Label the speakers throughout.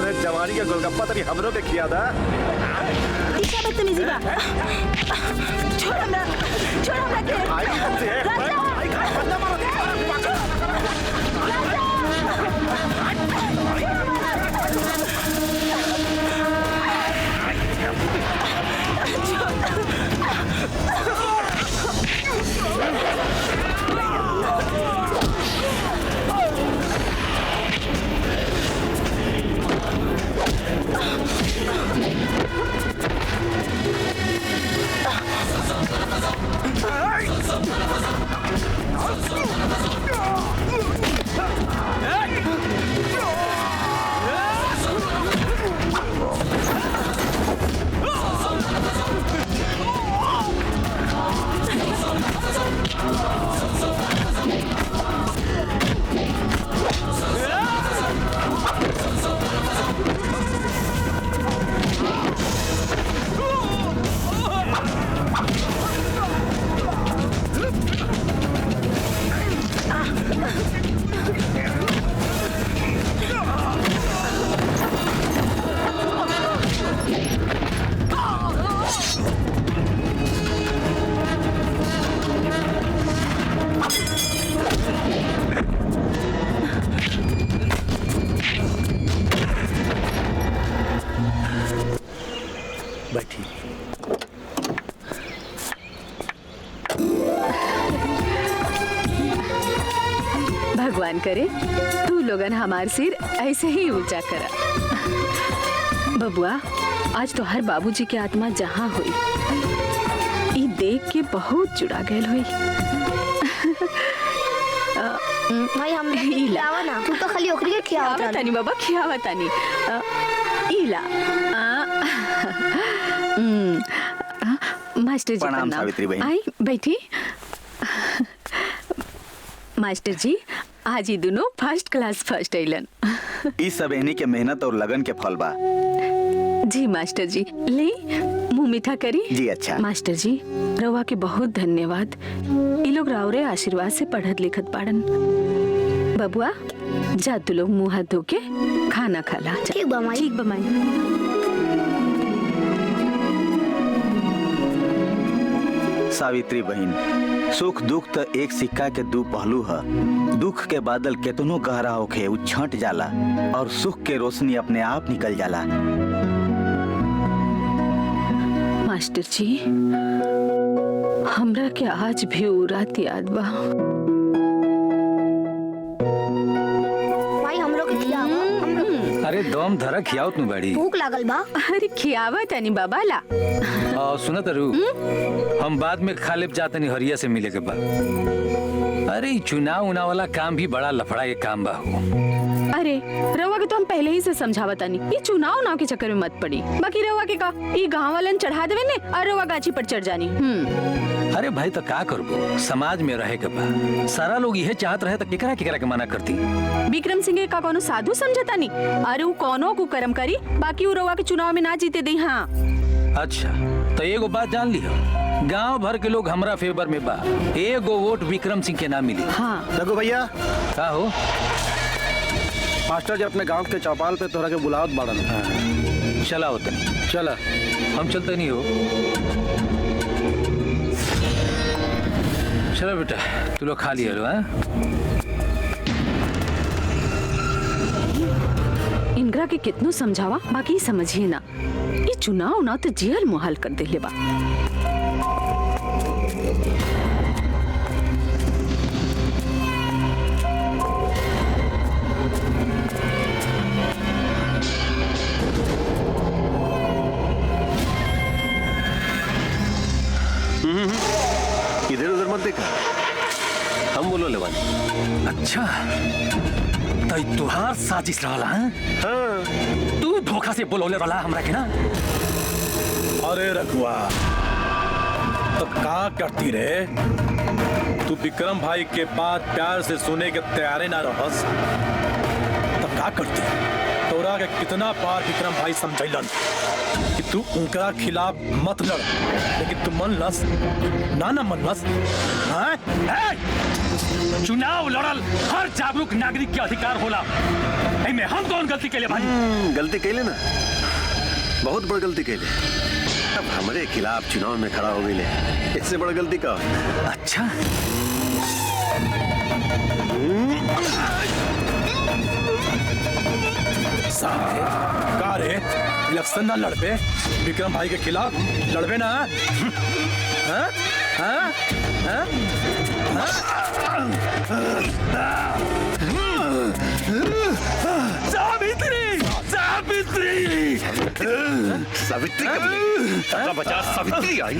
Speaker 1: अरे जवानी का गोलगप्पा तभी हमरों के खिया था।
Speaker 2: क्या बदतमीजी बा? छोड़ हमरा के।
Speaker 1: आई हमसे है। आई बंदा मारो।
Speaker 3: भगवान करे तू लोगन हमार सिर ऐसे ही ऊंचा करा। बबुआ आज तो हर बाबूजी की आत्मा जहाँ हुई ई देख के बहुत जुड़ा गयल हुई।
Speaker 2: भाई हम खियावा ना, तू तो खाली ओकरी के खियावा
Speaker 3: तानी बाबा खियावा तानी। इला मास्टर जी
Speaker 4: प्रणाम सावित्री बहन।
Speaker 3: आई बैठी। मास्टर जी आज ही दोनों फर्स्ट क्लास फर्स्ट अइलन।
Speaker 4: इस सब इन्हीं के मेहनत और लगन के फल बा।
Speaker 3: जी मास्टर जी ले मुंह मीठा करी।
Speaker 4: जी अच्छा।
Speaker 3: मास्टर जी रवा के बहुत धन्यवाद। ये लोग रावरे आशीर्वाद से पढ़त लिखत पाड़न। बबुआ जा तू लोग मुंह हाथ धो के खाना खाला।
Speaker 2: ठीक बमाई।
Speaker 3: ठीक बमाई।
Speaker 4: सावित्री बहन सुख दुख तो एक सिक्का के दो पहलू है। दुख के बादल केतनो गहरा होके उ छंट जाला और सुख के रोशनी अपने आप निकल जाला।
Speaker 3: मास्टर जी हमरा के आज भी उ रात याद बा।
Speaker 2: भाई हम लोग के खियावा।
Speaker 5: अरे दम धरा खियाओ तू बड़ी।
Speaker 2: भूख लागल बा।
Speaker 3: अरे खियावा तनी बाबा ला।
Speaker 5: सुना तरू हम बाद में खालिब जाते नहीं हरिया से मिले के बाद। अरे चुनाव उना वाला काम भी बड़ा लफड़ा के काम बा हो।
Speaker 3: अरे रवा के तो हम पहले ही से समझावा तानी ये चुनाव नाव के चक्कर में मत पड़ी। बाकी रवा के का ये गांव वालन चढ़ा देवे ने और रवा गाछी पर चढ़ जानी।
Speaker 5: अरे भाई तो का करबो समाज में रहे के बा। सारा लोग यह चाहत रहे तो केकरा केकरा के मना करती।
Speaker 3: विक्रम सिंह का कोनो साधु समझता नहीं। अरे वो कोनो कुकर्म करी बाकी वो रवा के चुनाव में ना जीते दी। हाँ
Speaker 5: अच्छा तो एगो बात जान लियो गांव भर के लोग हमरा फेवर में बा। एगो वोट विक्रम सिंह के नाम मिली।
Speaker 3: हाँ
Speaker 1: रघु भैया
Speaker 5: का हो
Speaker 1: मास्टर जी अपने गांव के चौपाल पे तोहरा के बुलावत बाड़न।
Speaker 5: हाँ। चला होता नहीं
Speaker 1: चला
Speaker 5: हम चलते नहीं हो। चलो बेटा तू लोग खा लिया लो।
Speaker 3: इनकरा के कितनो समझावा बाकी समझिए ना। ये चुनाव ना तो जेल मुहाल कर दे ले बा।
Speaker 1: इधर उधर मत देखा हम बोलो लेवान।
Speaker 5: अच्छा तो तुहार साजिश रहला।
Speaker 1: हाँ
Speaker 5: तू धोखा से बोलौले रहला हमरा के ना।
Speaker 6: अरे रघुआ तो का करती रे तू विक्रम भाई के बात प्यार से सुने के तैयारे ना रहस तो का करती। तोरा के कितना बार विक्रम भाई समझैलन कि तू उनका खिलाफ मत लड़, लेकिन तू मनलस ना मनलस।
Speaker 5: चुनाव लड़ल हर जागरूक नागरिक के अधिकार होला। एमे हम कौन गलती कैले भाई?
Speaker 1: गलती कैले ना, बहुत बड़ गलती कैले। अब हमारे खिलाफ चुनाव में खड़ा हो गई, इससे बड़ गलती का?
Speaker 5: अच्छा
Speaker 6: का रे, इलेक्शन ना लड़बे विक्रम भाई के खिलाफ? लड़बे ना? हाँ? हाँ? हाँ?
Speaker 5: सावित्री सावित्री
Speaker 1: सावित्री का बचा सावित्री आई।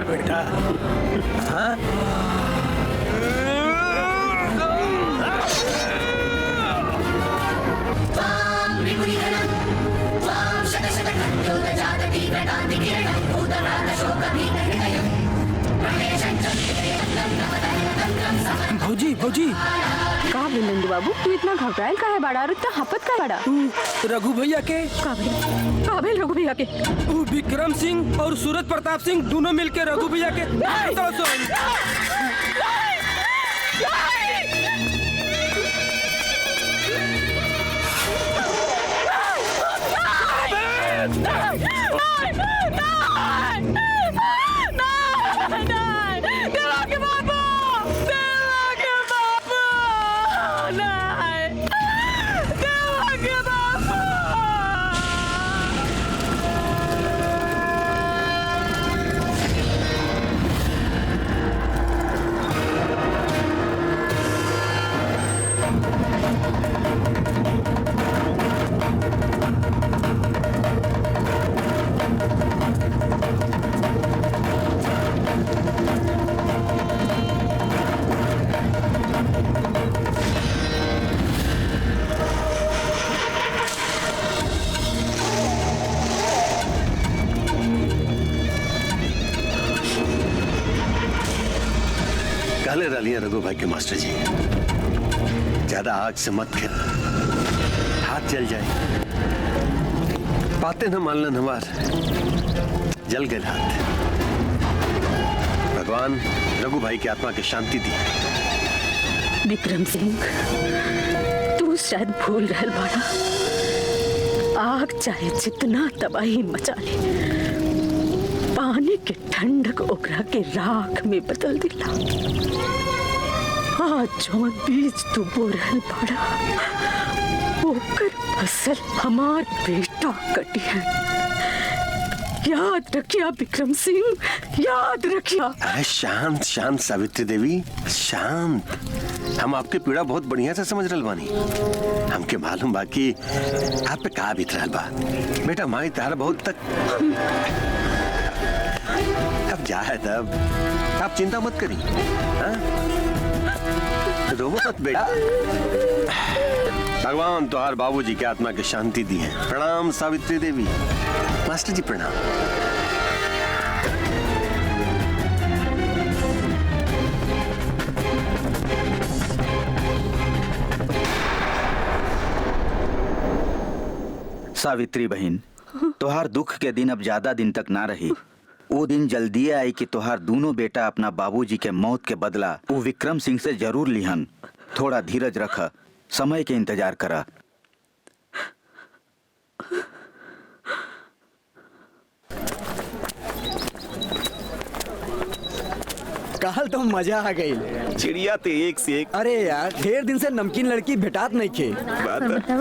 Speaker 6: बेटा हाँ?
Speaker 7: भौजी भौजी
Speaker 3: का भेल नंदू बाबू, तू इतना घबरायल का है बड़ा और इतना हपत का बड़ा?
Speaker 7: रघु भैया के
Speaker 3: का भेल रघु भैया के?
Speaker 7: विक्रम सिंह और सूरज प्रताप सिंह दोनों मिलके रघु भैया के
Speaker 1: गाले डालिए रघु भाई के मास्टर जी, ज्यादा आग से मत खेल, हाथ जल जाए। बातें न मानलन हमार, जल गए हाथ। भगवान रघु भाई की आत्मा की शांति दी।
Speaker 3: विक्रम सिंह, तू शायद भूल रहल बाड़ा, आग चाहे जितना तबाही मचा ले, पानी के ठंडक ओकरा के राख में बदल दिला। आज जौन बीज तू बो रहल बाड़ा, ओकर फसल हमार बेटा कटी है। याद रखिया विक्रम सिंह, याद रखिया।
Speaker 1: अरे शांत शांत सावित्री देवी, शांत। हम आपके पीड़ा बहुत बढ़िया से समझ रहल बानी। हमके मालूम बा कि आप पे का बीत रहल बा। बेटा माई तारा बहुत तक अब जाए तब, आप चिंता मत करी। रोवो मत बेटा। भगवान तुम्हार बाबूजी की आत्मा की शांति दी है। प्रणाम सावित्री देवी। मास्टर जी प्रणाम।
Speaker 4: सावित्री बहन, तोहार दुख के दिन अब ज्यादा दिन तक ना रही। वो दिन जल्दी आई कि तोहार दोनों बेटा अपना बाबूजी के मौत के बदला वो विक्रम सिंह से जरूर लिहन। थोड़ा धीरज रख, समय के इंतजार करा।
Speaker 7: कल तो मजा आ गई।
Speaker 4: चिड़िया ते एक से एक।
Speaker 7: अरे यार, ढेर दिन से नमकीन लड़की भेटात नहीं खे।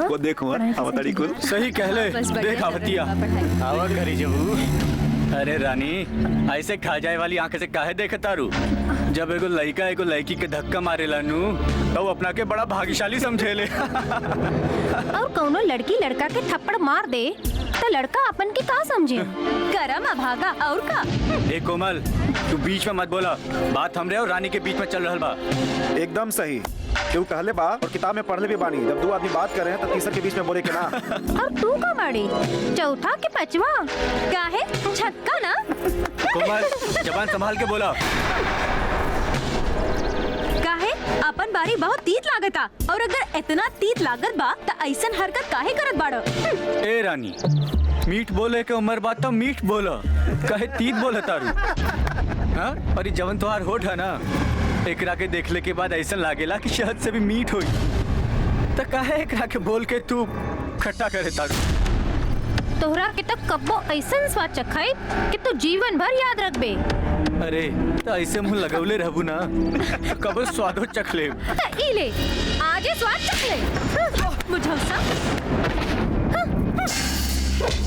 Speaker 4: वो देखो आवतड़ी कुल
Speaker 6: सही कहले। देख आवतिया।
Speaker 4: आवा करी जबू।
Speaker 8: अरे रानी, ऐसे खा जाए वाली आंखें से काहे देखे तारू? जब एगो लड़का एगो लड़की के धक्का मारेला नु तो अपना के बड़ा भाग्यशाली समझेले।
Speaker 2: और कौनो लड़की लड़का के थप्पड़ मार दे तो लड़का अपन के का समझे? करम अभागा और का।
Speaker 8: ए कोमल, तू बीच में मत बोला, बात हमरे और रानी के बीच में चल रहल बा।
Speaker 6: एकदम सही। तू कहले बा और किताब में पढ़ले भी बानी, जब दो आदमी बात कर रहे हैं तो तीसरे के बीच में बोले के ना।
Speaker 2: और तू का बाड़ी? चौथा के पचवा काहे? छक्का ना।
Speaker 8: कोमल, जबान संभाल के बोला।
Speaker 9: काहे? अपन बारी बहुत तीत लागता, और अगर इतना तीत लागत बा त ऐसन हरकत काहे करत बाड़?
Speaker 8: ए रानी, मीठ बोले के उम्र बात तो मीठ बोला, कहे तीत बोला तारू। हाँ? और ये जवन तोहार होठ है ना, एकरा के देखले के बाद ऐसा लागेला कि शहद से भी मीठ होई। तो काहे एकरा के बोल के तू खट्टा करे तारू?
Speaker 2: तोहरा के तो कब्बो ऐसन स्वाद चखाई कि तू जीवन भर याद रखबे।
Speaker 8: अरे तो ऐसे मुंह लगौले रहबू ना तो कब स्वादो चख ले।
Speaker 2: तो ई ले, आजे स्वाद चख ले।
Speaker 9: बुझौसा।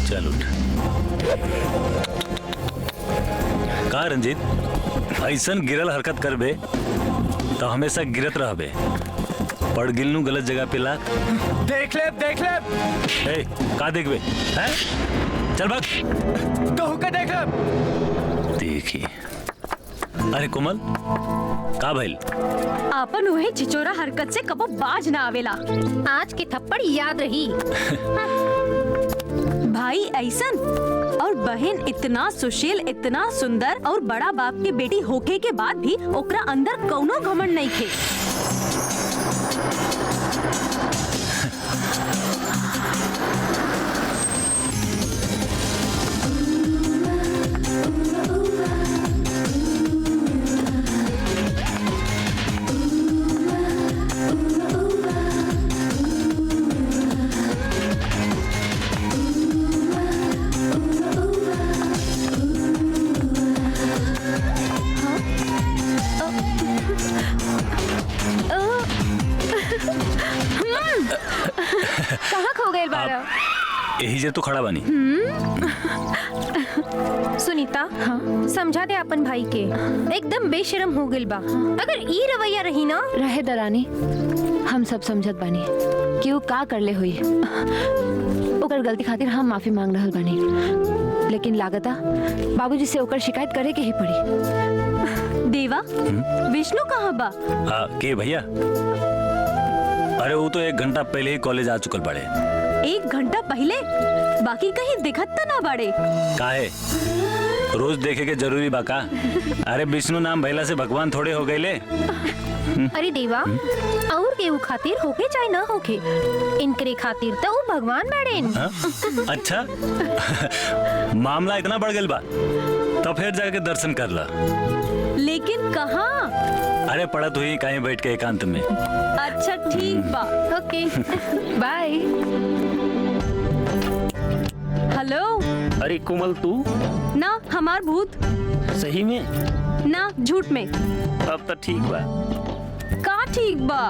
Speaker 5: चल उठ। का रंजीत, ऐसन गिरल हरकत करबे तो हमेशा गिरत रहबे। पड़ गिलनू गलत जगह पे ला।
Speaker 8: देख ले, देख ले।
Speaker 5: ए, का देखबे? हैं? चल भाग।
Speaker 8: कहू के देख ले।
Speaker 5: देखी। अरे कोमल, का भइल?
Speaker 9: अपन उहे छिचोरा हरकत से कबो बाज ना आवेला।
Speaker 2: आज के थप्पड़ याद रही।
Speaker 9: भाई ऐसन और बहन इतना सुशील, इतना सुंदर और बड़ा बाप के बेटी होके के बाद भी ओकरा अंदर कौनो घमंड नहीं थे।
Speaker 2: कहाँ खो गए बाड़ा?
Speaker 5: यही जे तो खड़ा बानी।
Speaker 2: सुनीता, हाँ? समझा दे अपन भाई के, एकदम बेशरम हो गइल बा। अगर ई रवैया रही ना।
Speaker 3: रहे दरानी, हम सब समझत बानी कि वो का करले हुई। ओकर गलती खातिर हम माफी मांग रहल बानी, लेकिन लागता बाबूजी से ओकर शिकायत करे के ही पड़ी।
Speaker 9: देवा, विष्णु कहाँ बा?
Speaker 5: के भैया? अरे वो तो 1 घंटा पहले ही कॉलेज आ चुकल बड़े।
Speaker 9: 1 घंटा पहले? बाकी कहीं दिखत तो ना बाड़े।
Speaker 5: काहे? रोज देखे के जरूरी बा का? अरे विष्णु नाम भैला से भगवान थोड़े हो गए ले।
Speaker 2: अरे देवा, और केहू खातिर होके चाहे ना होके, इनकरे खातिर तो वो भगवान बैठेन।
Speaker 5: अच्छा। मामला इतना बढ़ गया बा, तो फिर जाके दर्शन कर ला।
Speaker 9: लेकिन कहाँ?
Speaker 5: अरे पढ़त हुई कहीं बैठ के एकांत में।
Speaker 9: अच्छा ठीक बा।
Speaker 2: ओके,
Speaker 3: बाय।
Speaker 9: हेलो।
Speaker 10: अरे कोमल, तू?
Speaker 9: ना, हमार भूत।
Speaker 10: सही में?
Speaker 9: ना, झूठ में।
Speaker 10: अब तो ठीक बा।
Speaker 9: का ठीक बा?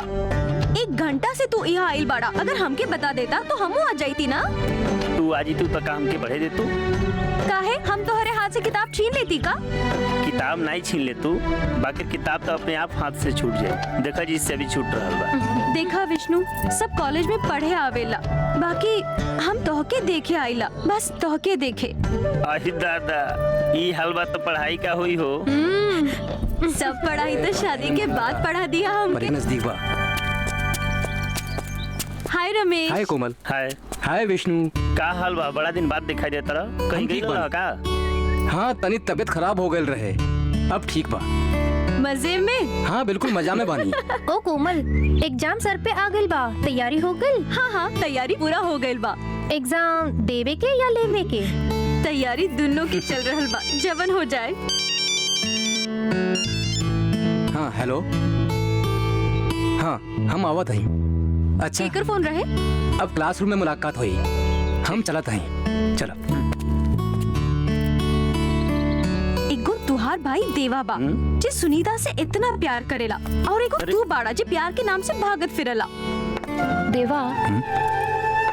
Speaker 9: 1 घंटा से तू यहाँ आइल बाड़ा, अगर हमके बता देता तो हमू आ जाती ना।
Speaker 10: तू आज ही तू तो काम के बढ़े दे तू।
Speaker 9: काहे? हम तोहरे हाथ से किताब छीन लेती का?
Speaker 10: किताब नहीं छीन ले तू, बाकी किताब तो अपने आप हाथ से छूट जाए। देखा जिससे भी छूट रहा बा।
Speaker 9: देखा विष्णु, सब कॉलेज में पढ़े आवेला, बाकी हम तोहके देखे आइला, बस तोहके देखे।
Speaker 10: अहि दादा, ई हाल बात तो पढ़ाई का हुई हो।
Speaker 9: सब पढ़ाई तो शादी के बाद पढ़ा दिया हमके।
Speaker 7: नजदीक बा।
Speaker 9: हाय रमेश।
Speaker 7: हाय कोमल।
Speaker 10: हाय।
Speaker 7: हाय विष्णु।
Speaker 10: का हाल बा? बड़ा दिन बाद दिखाई देता रहा, कहीं गई रहा का?
Speaker 7: हाँ, तनी तबीयत खराब हो गई रहे, अब ठीक बा।
Speaker 9: मजे में?
Speaker 7: हाँ बिल्कुल मजा में बानी।
Speaker 2: ओ कोमल, एग्जाम सर पे आ गइल बा, तैयारी हो गइल?
Speaker 9: हाँ हाँ, तैयारी पूरा हो गइल बा।
Speaker 2: एग्जाम देवे के या लेवे के?
Speaker 9: तैयारी दोनों की चल रहल बा, जवन हो जाए।
Speaker 7: हाँ हेलो। हाँ, हम आवत हई। अच्छा,
Speaker 9: केकर फोन रहे?
Speaker 7: अब क्लासरूम में मुलाकात हुई, हम चलत हई। चलो।
Speaker 9: एगो तुहार भाई देवा बा, जे सुनीता से इतना प्यार करेला, और एगो तू बाड़ा जे प्यार के नाम से भागत फिरला।
Speaker 3: देवा,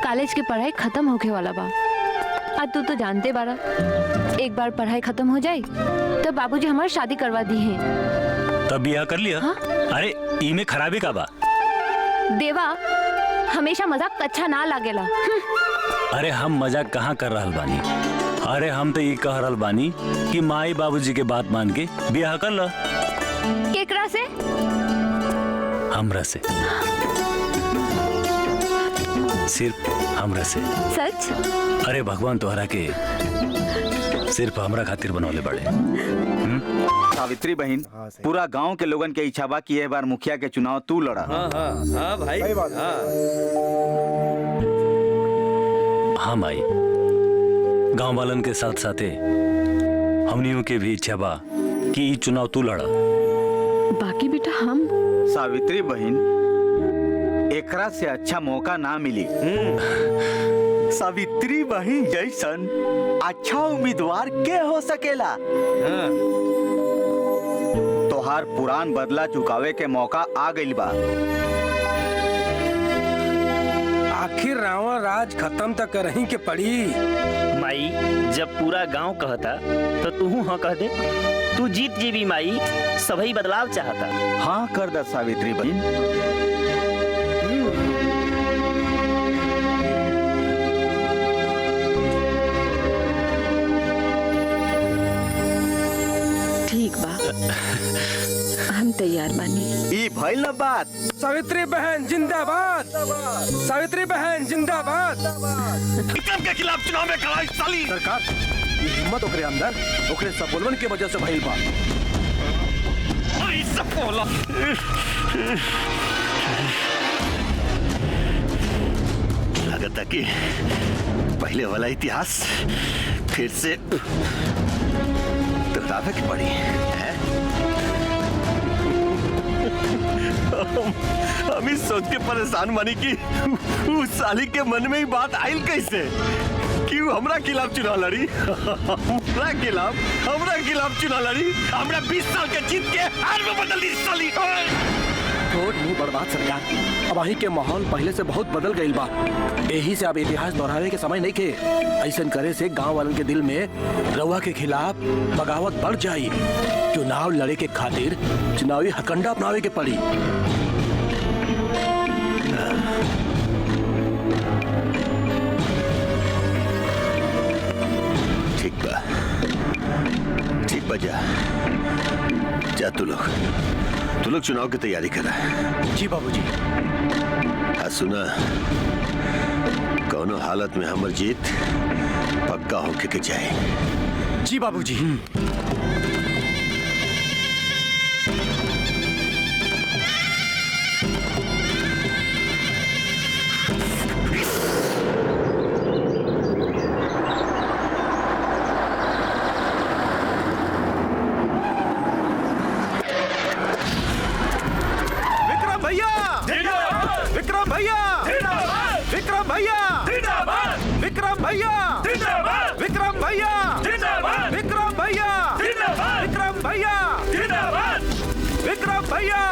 Speaker 3: कॉलेज की पढ़ाई खत्म होके वाला बा, आज तू तो जानते बारा, एक बार पढ़ाई खत्म हो जाए तो बाबूजी हमारी शादी करवा दी है।
Speaker 10: तब बियाह कर लिया।
Speaker 3: हाँ?
Speaker 10: अरे इमे खराबी का बा?
Speaker 3: देवा, हमेशा मजाक अच्छा ना लागेला।
Speaker 10: अरे हम मजाक कहाँ कर रहल बानी? अरे हम तो ये कह रहल बानी कि माई बाबूजी के बात मान के बियाह कर लो।
Speaker 3: केकरा से?
Speaker 10: हमरा से, सिर्फ हमरा से।
Speaker 3: सच?
Speaker 10: अरे भगवान तोहरा के सिर्फ हमरा खातिर बनौले बड़े।
Speaker 4: सावित्री बहन, पूरा गांव के लोगन के इच्छा बा कि यह बार मुखिया के चुनाव तू लड़ा।
Speaker 7: हाँ भाई, हाँ।
Speaker 10: हाँ माई, गांव वालन के साथ साथे हमनियों के भी इच्छा बा कि ई चुनाव तू लड़ा।
Speaker 3: बाकी बेटा हम।
Speaker 4: सावित्री बहन, एकरा से अच्छा मौका ना मिली। सावित्री बहन जैसन अच्छा उम्मीदवार के हो सकेला। तोहार पुरान बदला चुकावे के मौका आ गइल बा।
Speaker 7: आखिर रावण राज खत्म तक करही के पड़ी।
Speaker 10: माई, जब पूरा गांव कहता तो तू हाँ कह दे। तू जीत जीवी माई, सभी बदलाव चाहता।
Speaker 4: हाँ कर द सावित्री बहन।
Speaker 3: ठीक बा, हम तैयार बानी।
Speaker 4: ई भइल ना बात।
Speaker 7: सावित्री बहन जिंदाबाद, सावित्री बहन जिंदाबाद।
Speaker 1: विक्रम के खिलाफ चुनाव में खड़ा साली
Speaker 6: सरकार, ये हिम्मत ओकरे अंदर ओकरे सपोलवन के वजह से भइल बा।
Speaker 1: अरे सपोला, लगता कि पहले वाला इतिहास फिर से दोहरावे की पड़ी है। हम इस सोच के परेशान बनी कि उस साली के मन में ही बात आयल कैसे कि वो हमरा खिलाफ चुनाव लड़ी। हमरा खिलाफ चुनाव लड़ी। हमरा 20 साल के जीत के हार में बदल दी साली।
Speaker 6: छोट मुंह बर्बाद सरकार, अब वही के माहौल पहले से बहुत बदल गई बा। यही से अब इतिहास दोहरावे के समय नहीं के। ऐसा करे से गांव वालों के दिल में रउआ के खिलाफ बगावत बढ़ जाई। चुनाव लड़े के खातिर चुनावी हकंडा अपनावे के पड़ी।
Speaker 1: ठीक बा, जा तू लोग चुनाव की तैयारी करा।
Speaker 6: जी बाबूजी।
Speaker 1: हाँ सुना, कौनो हालत में हमर जीत पक्का होके के जाए।
Speaker 6: जी बाबूजी।
Speaker 7: विक्रम भैया, विक्रम भैया, विक्रम भैया, विक्रम भैया, विक्रम भैया, विक्रम भैया, विक्रम भैया,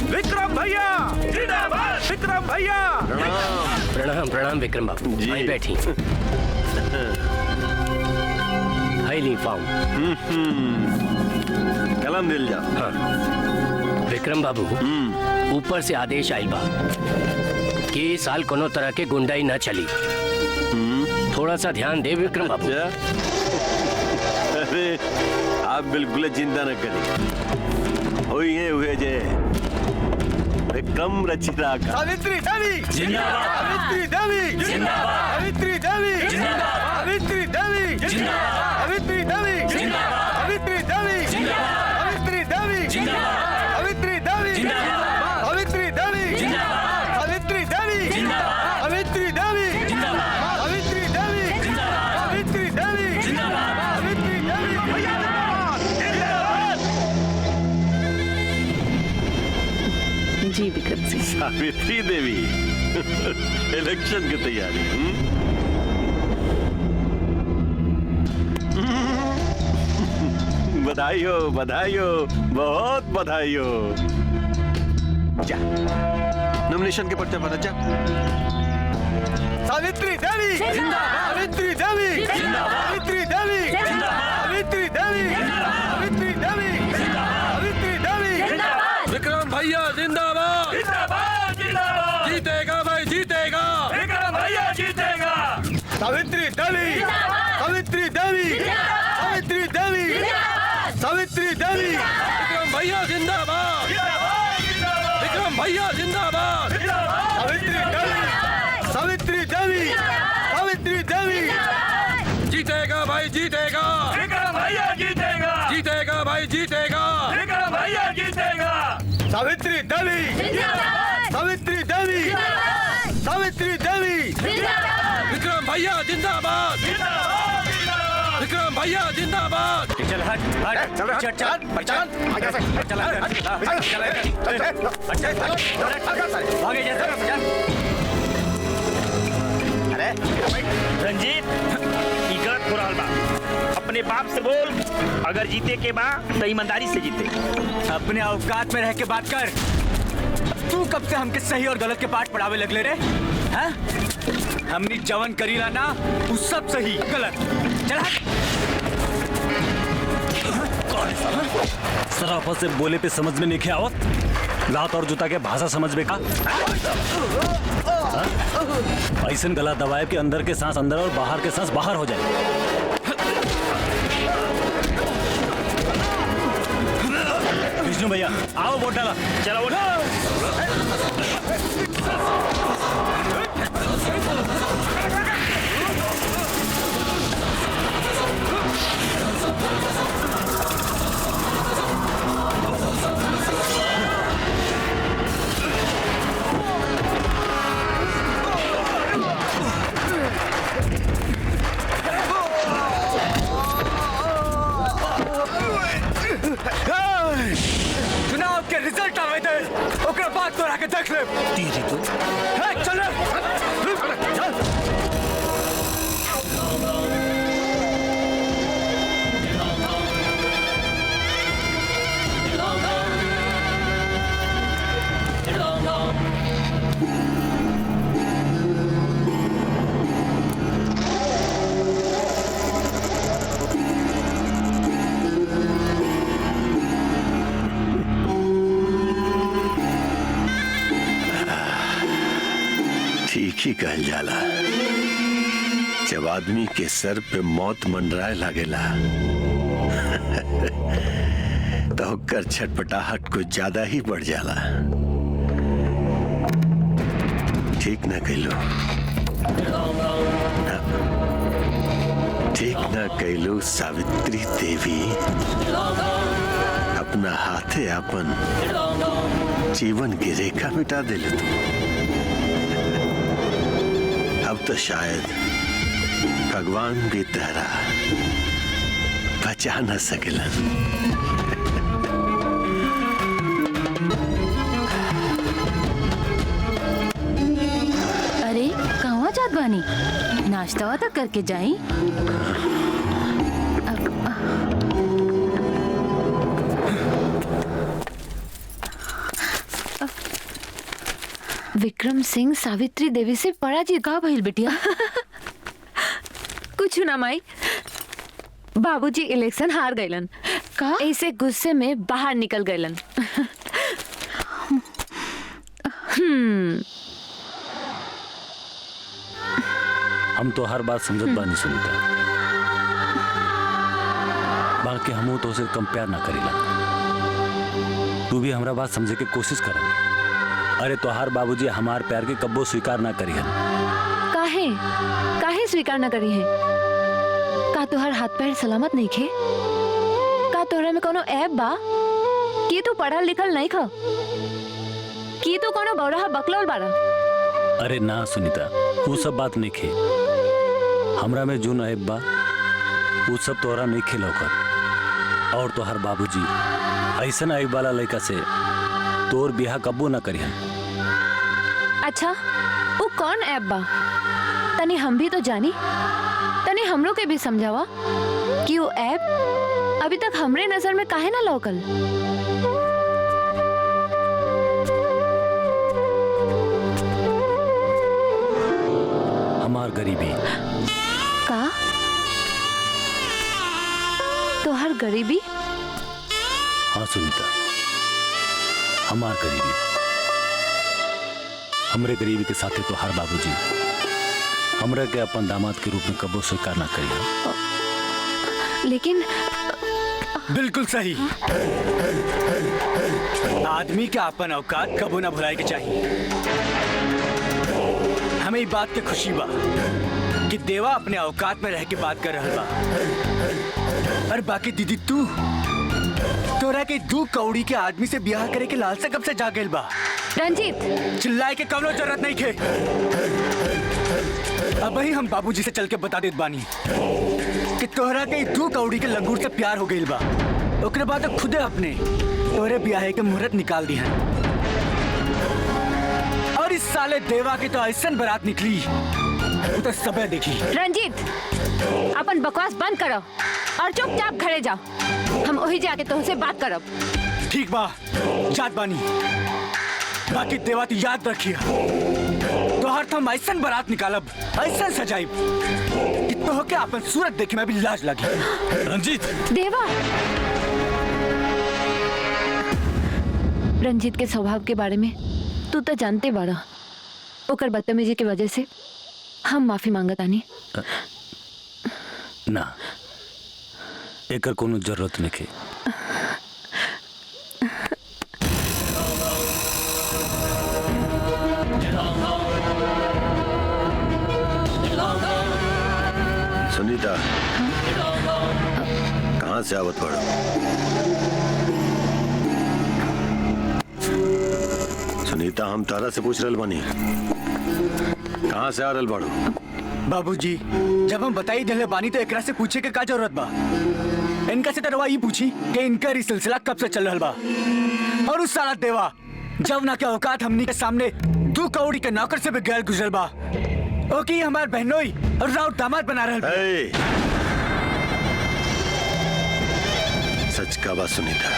Speaker 7: विक्रम भैया, विक्रम भैया।
Speaker 11: प्रणाम प्रणाम विक्रम बाबू, वहीं बैठी। हाईली फॉर्म
Speaker 1: कलम दिल जाओ।
Speaker 11: हाँ। विक्रम बाबू, ऊपर से आदेश आइल बा कि इस साल कोनो तरह के गुंडाई न चली। थोड़ा सा ध्यान दे विक्रम बाबू।
Speaker 1: अरे आप बिल्कुल चिंता न करें, हुए जे विक्रम रचिता का।
Speaker 7: सावित्री देवी जिंदाबाद, सावित्री देवी जिंदाबाद, सावित्री देवी जिंदाबाद, सावित्री देवी जिंदाबाद, सावित्री देवी जिंदाबाद, सावित्री देवी जिंदाबाद, सावित्री देवी जिंदाबाद, सावित्री देवी जिंदाबाद, सावित्री देवी जिंदाबाद, सावित्री देवी जिंदाबाद, सावित्री देवी जिंदाबाद, सावित्री देवी जिंदाबाद, सावित्री देवी जिंदाबाद, सावित्री देवी जिंदाबाद।
Speaker 3: जी विक्रम सिंह।
Speaker 1: सावित्री देवी इलेक्शन की तैयारी। बधाई हो, बधाई हो, बहुत बधाई हो। जा नॉमिनेशन के पर्चे भरा। जा
Speaker 7: सावित्री देवी सावित्री देवी सावित्री देवी सावित्री देवी सावित्री देवी सावित्री देवी
Speaker 6: विक्रम भैया जिंदाबाद
Speaker 7: जिंदाबाद जिंदाबाद
Speaker 6: जीतेगा भाई जीतेगा
Speaker 7: विक्रम भैया जीतेगा सावित्री देवी सावित्री देवी सावित्री देवी सावित्री देवी
Speaker 6: विक्रम भैया जिंदाबाद विक्रम भैया जिंदाबाद
Speaker 7: सावित्री देवी सावित्री देवी
Speaker 6: जीतेगा भाई जीतेगा
Speaker 7: विक्रम भैया जीतेगा
Speaker 6: जीतेगा भाई जीतेगा
Speaker 7: विक्रम भैया जीतेगा सावित्री देवी सावित्री देवी सावित्री देवी
Speaker 6: विक्रम भैया जिंदाबाद विक्रम भैया जिंदाबाद
Speaker 8: चल हट हट चल चल चल पहचान चल आगे जा
Speaker 12: अरे रंजीत ई गलत हो रहा बा। अपने बाप से बोल, अगर जीते के बा तो ईमानदारी से जीते।
Speaker 8: अपने औकात में रह के बात कर। तू कब से हमके सही और गलत के पाठ पढ़ावे लगले रे? हैं? हमनी जवन करीला ना वो सब सही गलत। चल हट।
Speaker 10: सराफत से बोले पे समझ में नहीं आवत। लात और जूता के भाषा समझ में का? ऐसन गला दबाए कि अंदर के सांस अंदर और बाहर के सांस बाहर हो जाए। विष्णु भैया आओ वोट डाला।
Speaker 12: चलो वोट
Speaker 8: चुनाव के रिजल्ट आवे दे ओकरा बाद तो आके देख ले।
Speaker 10: तेरी तो
Speaker 8: चल
Speaker 1: ठीक ही कहल जाला, जब आदमी के सर पे मौत मंडराए लागेला तो ओकर छटपटाहट कुछ ज्यादा ही बढ़ जाला। ठीक ना कैलो, ठीक ना कैलो सावित्री देवी। अपना हाथे अपन जीवन की रेखा मिटा दिले तू। अब तो शायद भगवान भी तेरा बचा न सकेलन।
Speaker 3: अरे कहवा जात बानी? नाश्ता तो करके जाई। विक्रम सिंह सावित्री देवी से पराजित का भइल बिटिया? कुछ ना माई, बाबूजी इलेक्शन हार गइलन का ऐसे गुस्से में बाहर निकल गइलन।
Speaker 10: हम तो हर बात समझत बानी सुनीता, बाकी हमू तो उसे कम प्यार ना करेला। तू भी हमरा बात समझे के कोशिश कर। अरे तोहार बाबूजी हमार प्यार के कब्बो स्वीकार ना करी है।
Speaker 3: काहे काहे स्वीकार ना करी है? का तोहर हाथ पैर सलामत नहीं खे? का तोहरा में कोनो ऐब बा? कि तू पढ़ल लिखल नहीं खा? कि तू कोनो बौराहा बकलोल बाड़ा?
Speaker 10: अरे ना सुनीता, वो सब बात नहीं खे। हमरा में जो ऐब बा वो सब तोहरा नहीं खिलौकर। और तोहर बाबूजी ऐसा ऐब वाला लड़का से तोर बियाह कब्बो ना करी।
Speaker 3: अच्छा वो कौन ऐप बा? तनी हम भी तो जानी, तनी हमरो के भी समझावा कि वो ऐप अभी तक हमरे नजर में काहे ना लौकल।
Speaker 10: हमार गरीबी।
Speaker 3: का तोहर गरीबी?
Speaker 10: हाँ सुनीता, हमार गरीबी। हमरे गरीबी के साथे तोहार बाबूजी हमरा के अपन दामाद के रूप में कबो स्वीकार ना करिया।
Speaker 3: लेकिन
Speaker 8: बिल्कुल सही। आदमी के अपन औकात कबो ना भुलाए के चाहिए। हमें इस बात के खुशी बा कि देवा अपने औकात में रह के बात कर रहा बा। और बाकी दीदी तोरा के 2 कौड़ी के आदमी से ब्याह करे के लालसा कब से जागेल बा?
Speaker 3: रंजीत,
Speaker 8: चिल्लाए के कवनो जरूरत नहीं खे। अब ही हम बाबूजी से चल के बता देत बानी कि तोहरा के 2 कौड़ी के लंगूर से प्यार हो गईल बा। ओकरे बाद खुदे अपने तोरे ब्याह के मुहूर्त निकाल दी है। और इस साले देवा की तो ऐसन बारात निकली वो तो सबे देखी।
Speaker 3: रंजीत, अपन बकवास बंद करो और चुपचाप घरे जाओ। हम वही जाके तुमसे बात करब।
Speaker 8: ठीक बा, जात बानी। बाकी देवा तू याद रखिया, तोहर तो हम ऐसन बारात निकालब, ऐसन सजाइब कि तोह के अपन सूरत देखे में भी लाज लगी।
Speaker 10: रंजीत,
Speaker 3: देवा, रंजीत के स्वभाव के बारे में तू तो जानते बाड़ा। ओकर बदतमीजी की वजह से हम माफी मांगत आनी।
Speaker 10: ना, एकर कोनो जरूरत नहीं है।
Speaker 1: सुनीता, कहाँ से आवत पड़ो? सुनीता, हम तारा से पूछ रहल बानी, कहाँ से आ रहल बाड़ो?
Speaker 8: बाबूजी, जब हम बताई दिले बानी तो एकरा से पूछे के का जरूरत बा? इनका से तरवा ये पूछी कि इनका ये सिलसिला कब से चल रहल बा। और उस साला देवा जब ना के औकात हमनी के सामने 2 कौड़ी के नौकर से भी गैर गुजरल बा। ओके हमार बहनोई और राउत दामाद बना रहल बा।
Speaker 1: सच का बा सुनीता,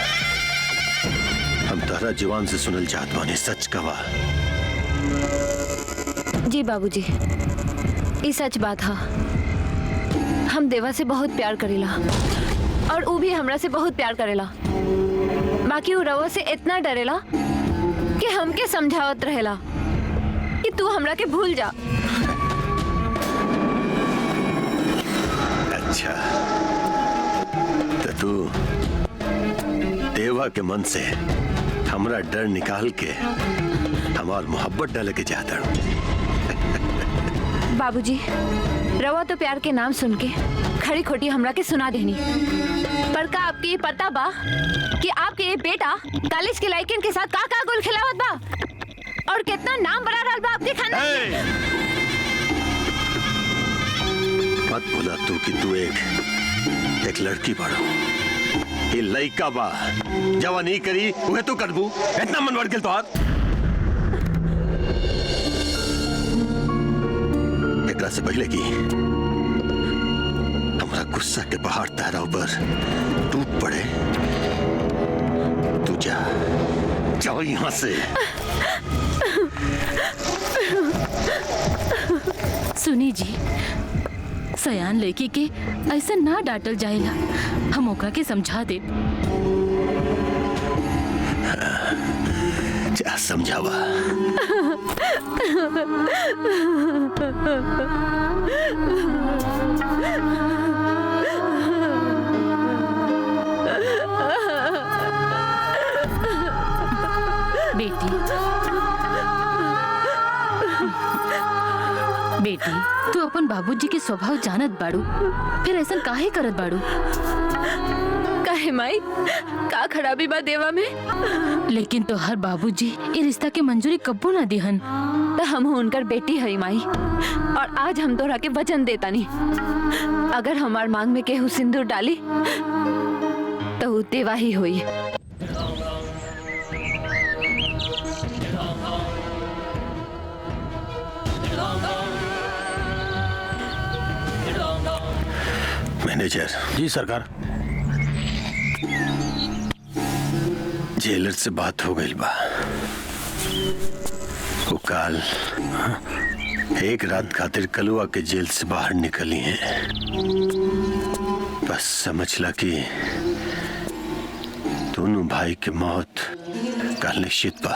Speaker 1: हम तारा जवान से सुनल चाहत बानी, सच का बा।
Speaker 3: जी बाबूजी, ये सच बात है। हम देवा से बहुत प्यार करेला और वो भी हमरा से बहुत प्यार करेला। बाकी वो रवा से इतना डरेला कि हमके समझावत रहेला कि तू हमरा के भूल जा।
Speaker 1: अच्छा, तो तू देवा के मन से हमरा डर निकाल के हमार मोहब्बत डाले के चाहता हूँ।
Speaker 3: बाबूजी, रवा तो प्यार के नाम सुन के खड़ी खोटी हमरा के सुना देनी। पर का आपके ये पता बा कि आपके ये बेटा कॉलेज के लड़किन के साथ का गोल खिलावत बा और कितना नाम बना रहा बा आपके खानदान में?
Speaker 1: मत भूला तू कि तू एक लड़की बाड़ो। ये लड़का बा, जवा नहीं करी उहे तू करबू। इतना मन बढ़ गेल तोहार? एकरा से पहले की हमारा गुस्सा के पहाड़ तहरा ऊपर टूट पड़े, तू जा जाओ यहाँ से।
Speaker 13: सुनी जी, सयान लड़की के ऐसा ना डांटल जाएला। हम ओकरा के समझा दे।
Speaker 1: जा समझावा।
Speaker 13: बेटी, तू अपन बाबूजी के स्वभाव जानत बाड़ू, फिर ऐसा काहे करत बाड़ू?
Speaker 3: काहे माई, का खराबी बा देवा में?
Speaker 13: लेकिन तो हर बाबूजी ये रिश्ता के मंजूरी कब्बो ना दिहन।
Speaker 3: तो हम उनकर बेटी हई माई, और आज हम तोरा के वचन देता नहीं, अगर हमार मांग में केहू सिंदूर डाली तो वो देवा ही हुई।
Speaker 1: मैनेजर
Speaker 6: जी सरकार।
Speaker 1: जेलर से बात हो गई बा। वो काल एक रात खातिर कलुआ के जेल से बाहर निकली हैं। बस समझ ला कि दोनों भाई की मौत कल निश्चित बा।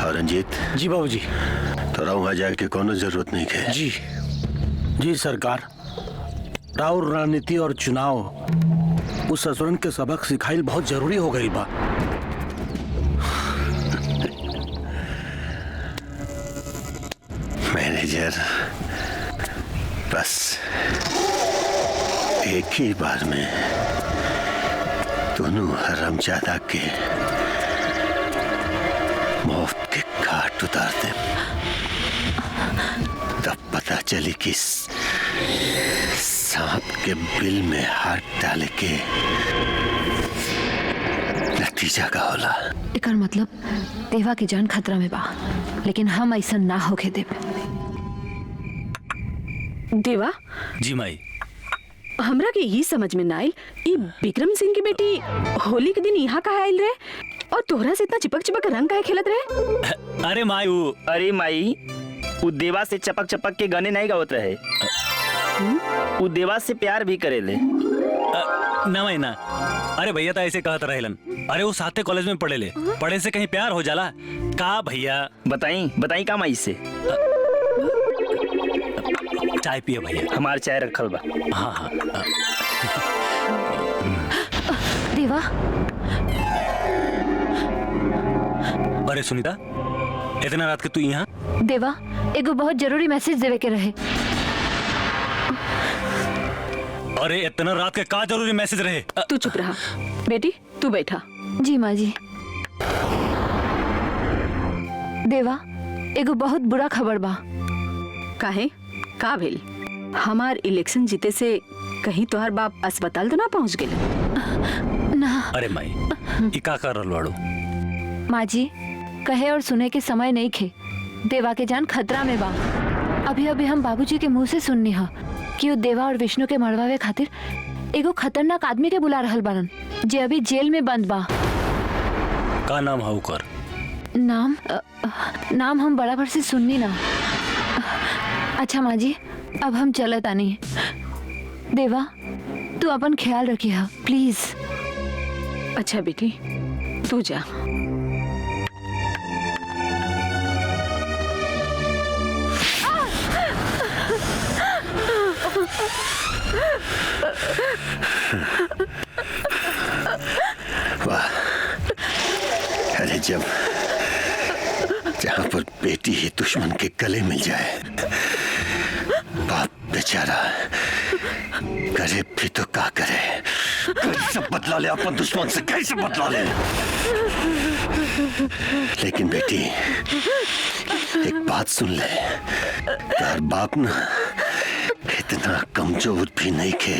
Speaker 1: और रंजीत
Speaker 6: जी बाबूजी,
Speaker 1: तोरा वहां जाए के कोनो जरूरत नहीं है।
Speaker 6: जी जी सरकार, राउर रणनीति और चुनाव उस ससुरन के सबक सिखाइल बहुत जरूरी हो गई बा।
Speaker 1: मैनेजर, बस एक ही बार में दोनों हरामजादा के मौत के घाट उतार दे, तब पता चली कि सांप के बिल में हाथ डाले के नतीजा का होला।
Speaker 3: एकर मतलब देवा की जान खतरा में बा, लेकिन हम ऐसा ना होके देब।
Speaker 14: देवा
Speaker 10: जी माई,
Speaker 14: हमरा के ये समझ में ना आइल, ई विक्रम सिंह की बेटी होली के दिन यहाँ कहाँ आइल रहे और तोहरा से इतना चिपक चिपक रंग काहे खेलत रहे?
Speaker 12: अरे माई वो देवा से चपक चपक के गाने नहीं गावत रहे, वो देवा से प्यार भी करेले।
Speaker 10: ना माई ना, अरे भैया तो ऐसे कहत रहेलन। अरे वो साथे कॉलेज में पढ़े ले, पढ़े से कहीं प्यार हो जाला का भैया?
Speaker 12: बताई का माई से?
Speaker 10: चाय पिए भैया,
Speaker 12: हमार चाय रखल बा।
Speaker 10: हाँ हाँ।
Speaker 3: देवा,
Speaker 10: अरे सुनीता, इतना रात के तू यहाँ?
Speaker 3: देवा, एगो बहुत जरूरी मैसेज देवे के रहे।
Speaker 10: अरे इतना रात के का जरूरी मैसेज रहे?
Speaker 14: तू चुप रहा बेटी, तू बैठा।
Speaker 3: जी माँ जी। देवा, एगो बहुत बुरा खबर बा।
Speaker 14: काहे? का भेल? हमार इलेक्शन जीते से कहीं तोहर बाप अस्पताल तो ना पहुँच गए?
Speaker 3: ना।
Speaker 10: अरे माई, ई का कर रहल बाड़ू?
Speaker 3: माँ जी, कहे और सुने के समय नहीं खे। देवा के जान खतरा में बा। अभी अभी हम बाबूजी के मुंह से सुननी हा कि वो देवा और विष्णु के मरवावे खातिर एगो खतरनाक आदमी के बुला रहल बारन, जे अभी जेल में बंद बा।
Speaker 10: का नाम है ओकर?
Speaker 3: नाम हम बड़ा भर से सुननी ना। अच्छा माँ जी, अब हम चलत आनी। देवा, तू अपन ख्याल रखिए हा, प्लीज।
Speaker 14: अच्छा बेटी, तू जा।
Speaker 1: वाह, अरे जब जहाँ पर बेटी ही दुश्मन के गले मिल जाए, बाप बेचारा करे भी तो क्या करे? कैसे बदला ले अपन दुश्मन से, कैसे बदला ले? लेकिन बेटी एक बात सुन ले, तार बाप ना इतना कमजोर भी नहीं के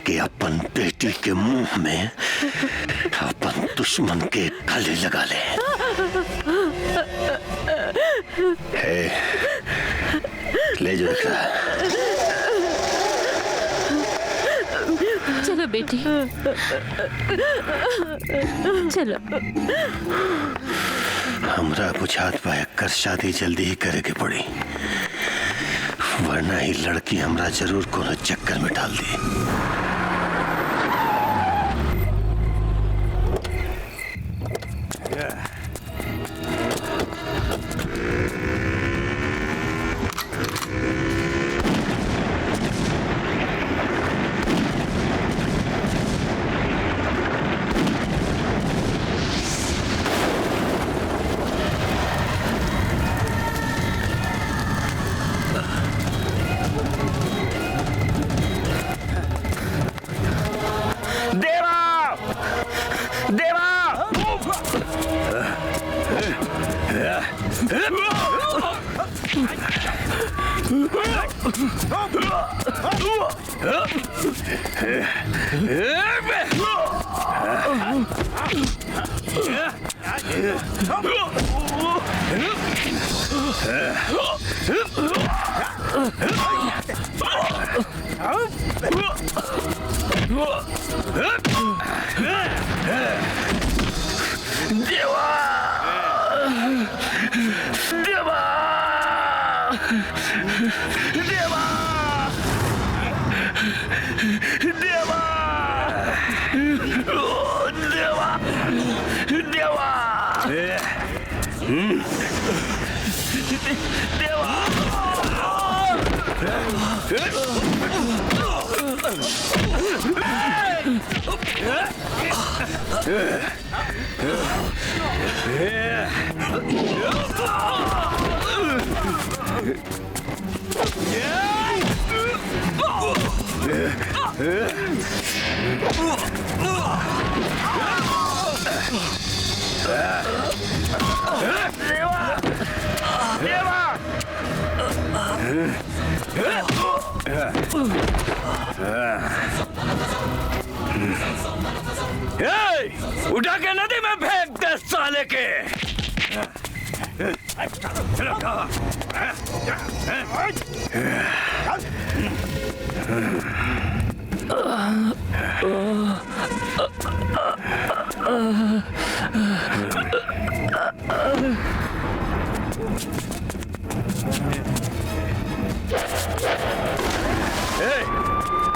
Speaker 1: कि अपन बेटी के मुंह में अपन दुश्मन के गले लगा ले। ले जो दिख रहा।
Speaker 13: चलो बेटी, चलो।
Speaker 1: हमरा बुझात बा कर शादी जल्दी ही करे के पड़ी, वरना ही लड़की हमरा जरूर कोनो चक्कर में डाल दी।
Speaker 7: देवा देवा देवा उठा के नदी में फेंक दे साले के।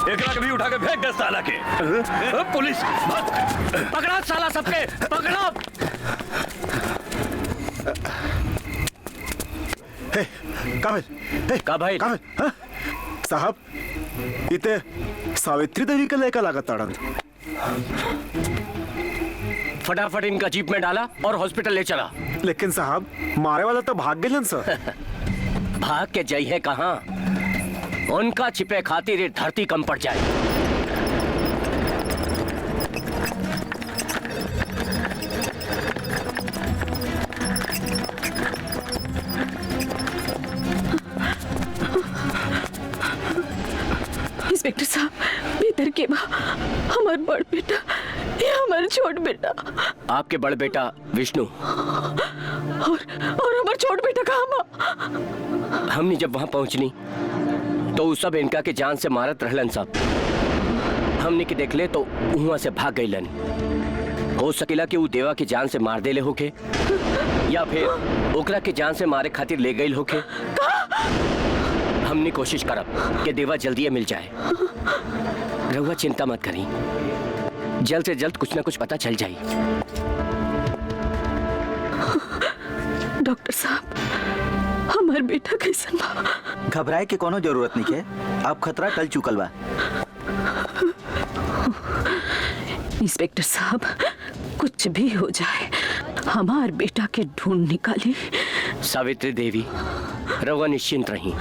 Speaker 7: एकरा के भी उठा के फेंक दे साला के। पुलिस पकड़ा साला सबके पकड़ा।
Speaker 12: का भाई
Speaker 15: साहब इथे सावित्री देवी का लेकर लागत ताड़न।
Speaker 11: फटाफट इनका जीप में डाला और हॉस्पिटल ले चला।
Speaker 15: लेकिन साहब मारे वाला तो भाग गए सर।
Speaker 11: भाग के जाई है कहाँ? उनका छिपे खातिर ये धरती कम पड़ जाए।
Speaker 14: इंस्पेक्टर साहब भीतर के बा हमार बड़ बेटा, ये हमार छोट बेटा।
Speaker 11: आपके बड़ बेटा विष्णु
Speaker 14: और हमार छोट बेटा कहाँ बा?
Speaker 11: हमने जब वहां पहुंचनी तो उस सब इनका के जान से मारत रहलन सब। हमने के देख ले तो वहां से भाग गईलन। हो सकेला कि वो देवा की जान से मार देले होके या फिर ओकरा के जान से मारे खातिर ले गई होके। हमने कोशिश करब कि देवा जल्दी मिल जाए। रहुआ चिंता मत करी, जल्द से जल्द कुछ ना कुछ पता चल जाए।
Speaker 14: डॉक्टर साहब हमार बेटा कैसन बा?
Speaker 4: घबराए के कोनो जरूरत नहीं है, आप खतरा टल चुकल बा।
Speaker 14: इंस्पेक्टर साहब कुछ भी हो जाए हमार बेटा के ढूंढ निकाली।
Speaker 11: सावित्री देवी रहुआ निश्चिंत रही।